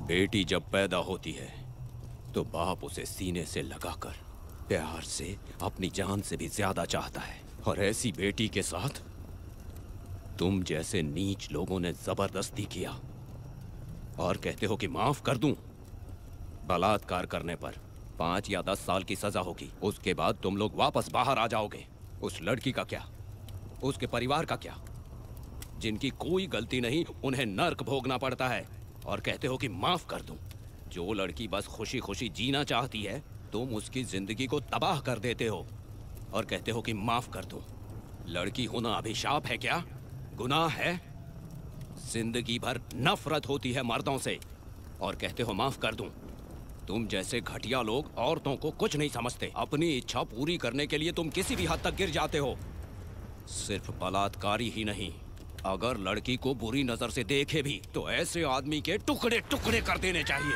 बेटी जब पैदा होती है तो बाप उसे सीने से लगाकर प्यार से अपनी जान से भी ज्यादा चाहता है, और ऐसी बेटी के साथ तुम जैसे नीच लोगों ने जबरदस्ती किया और कहते हो कि माफ कर दूं। बलात्कार करने पर 5 या 10 साल की सजा होगी, उसके बाद तुम लोग वापस बाहर आ जाओगे। उस लड़की का क्या, उसके परिवार का क्या? जिनकी कोई गलती नहीं उन्हें नर्क भोगना पड़ता है, और कहते हो कि माफ कर दूं। जो लड़की बस खुशी खुशी जीना चाहती है तुम उसकी जिंदगी को तबाह कर देते हो और कहते हो कि माफ कर दूं। लड़की होना अभिशाप है क्या, गुनाह है? जिंदगी भर नफरत होती है मर्दों से और कहते हो माफ कर दूं। तुम जैसे घटिया लोग औरतों को कुछ नहीं समझते। अपनी इच्छा पूरी करने के लिए तुम किसी भी हद तक गिर जाते हो। सिर्फ बलात्कारी ही नहीं, अगर लड़की को बुरी नजर से देखे भी तो ऐसे आदमी के टुकड़े टुकड़े कर देने चाहिए।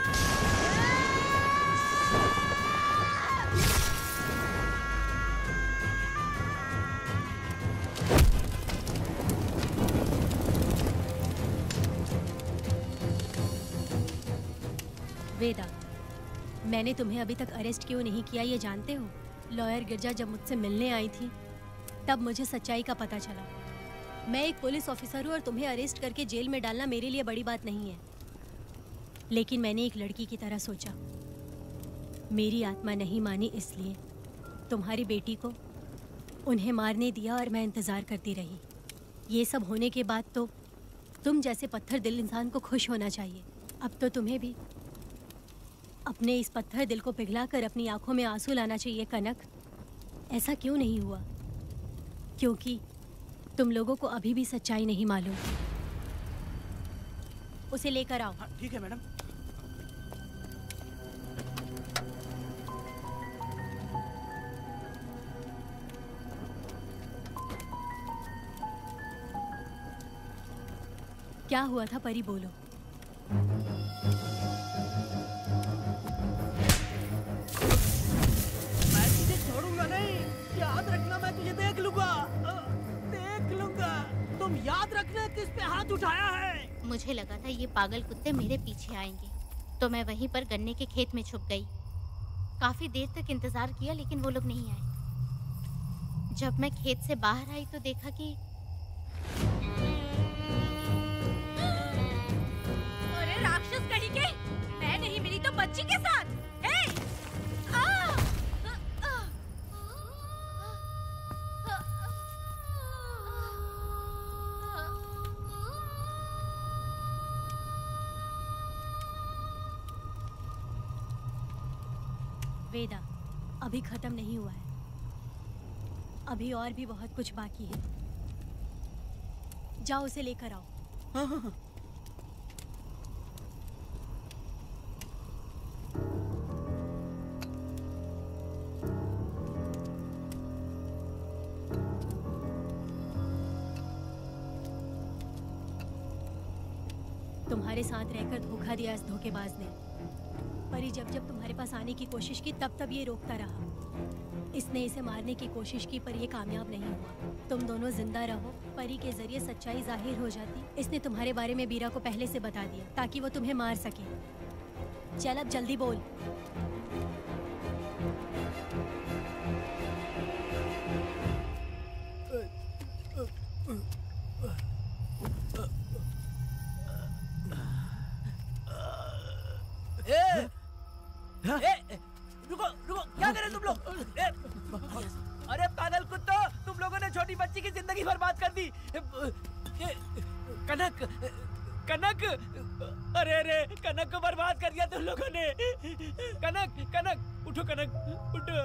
वेदा, मैंने तुम्हें अभी तक अरेस्ट क्यों नहीं किया ये जानते हो? लॉयर गिरजा जब मुझसे मिलने आई थी तब मुझे सच्चाई का पता चला। मैं एक पुलिस ऑफिसर हूँ और तुम्हें अरेस्ट करके जेल में डालना मेरे लिए बड़ी बात नहीं है, लेकिन मैंने एक लड़की की तरह सोचा। मेरी आत्मा नहीं मानी, इसलिए तुम्हारी बेटी को उन्हें मारने दिया और मैं इंतज़ार करती रही। ये सब होने के बाद तो तुम जैसे पत्थर दिल इंसान को खुश होना चाहिए। अब तो तुम्हें भी अपने इस पत्थर दिल को पिघलाकर अपनी आंखों में आंसू लाना चाहिए कनक। ऐसा क्यों नहीं हुआ? क्योंकि तुम लोगों को अभी भी सच्चाई नहीं मालूम। उसे लेकर आओ। ठीक है मैडम। क्या हुआ था परी, बोलो। छोड़ूंगा नहीं, याद रखना, मैं तुझे देख लूंगा, देख लूंगा। तुम याद रखना किस पे हाथ उठाया है। मुझे लगा था ये पागल कुत्ते मेरे पीछे आएंगे, तो मैं वहीं पर गन्ने के खेत में छुप गई। काफी देर तक इंतजार किया लेकिन वो लोग नहीं आए। जब मैं खेत से बाहर आई तो देखा कि अरे राक्षस कहीं के, मैं नहीं मिली तो बच्ची के साथ। वेदा, अभी खत्म नहीं हुआ है, अभी और भी बहुत कुछ बाकी है। जाओ उसे लेकर आओ। हाँ हाँ हाँ। तुम्हारे साथ रहकर धोखा दिया इस धोखेबाज ने। परी जब जब तुम्हारे पास आने की कोशिश की तब तब ये रोकता रहा। इसने इसे मारने की कोशिश की पर ये कामयाब नहीं हुआ। तुम दोनों जिंदा रहो, परी के जरिए सच्चाई जाहिर हो जाती। इसने तुम्हारे बारे में बीरा को पहले से बता दिया ताकि वो तुम्हें मार सके। चल अब जल्दी बोल। रुको रुको, क्या करे तुम लोग? अरे पागल कुत्तो, तुम लोगों ने छोटी बच्ची की जिंदगी बर्बाद कर दी। कनक, कनक, अरे अरे कनक को बर्बाद कर दिया तुम लोगों ने। कनक, कनक उठो, कनक उठो।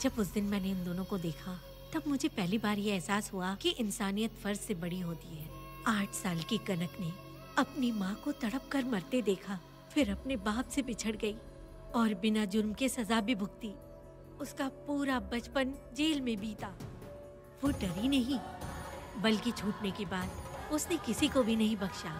जब उस दिन मैंने इन दोनों को देखा तब मुझे पहली बार ये एहसास हुआ कि इंसानियत फर्ज से बड़ी होती है। 8 साल की कनक ने अपनी माँ को तड़प कर मरते देखा, फिर अपने बाप से बिछड़ गई और बिना जुर्म के सजा भी भुगती। उसका पूरा बचपन जेल में बीता। वो डरी नहीं, बल्कि छूटने के बाद उसने किसी को भी नहीं बख्शा।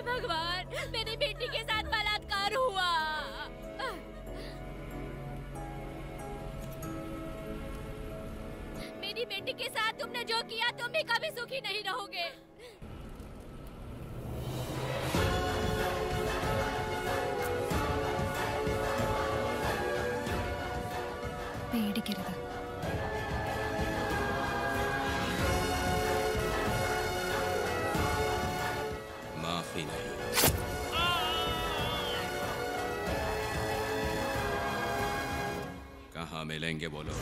भगवान, मेरी बेटी के साथ बलात्कार हुआ। मेरी बेटी के साथ तुमने जो किया तुम भी कभी सुखी नहीं रहोगे। पेड़ गिर गया। माफी नहीं। कहाँ मिलेंगे बोलो।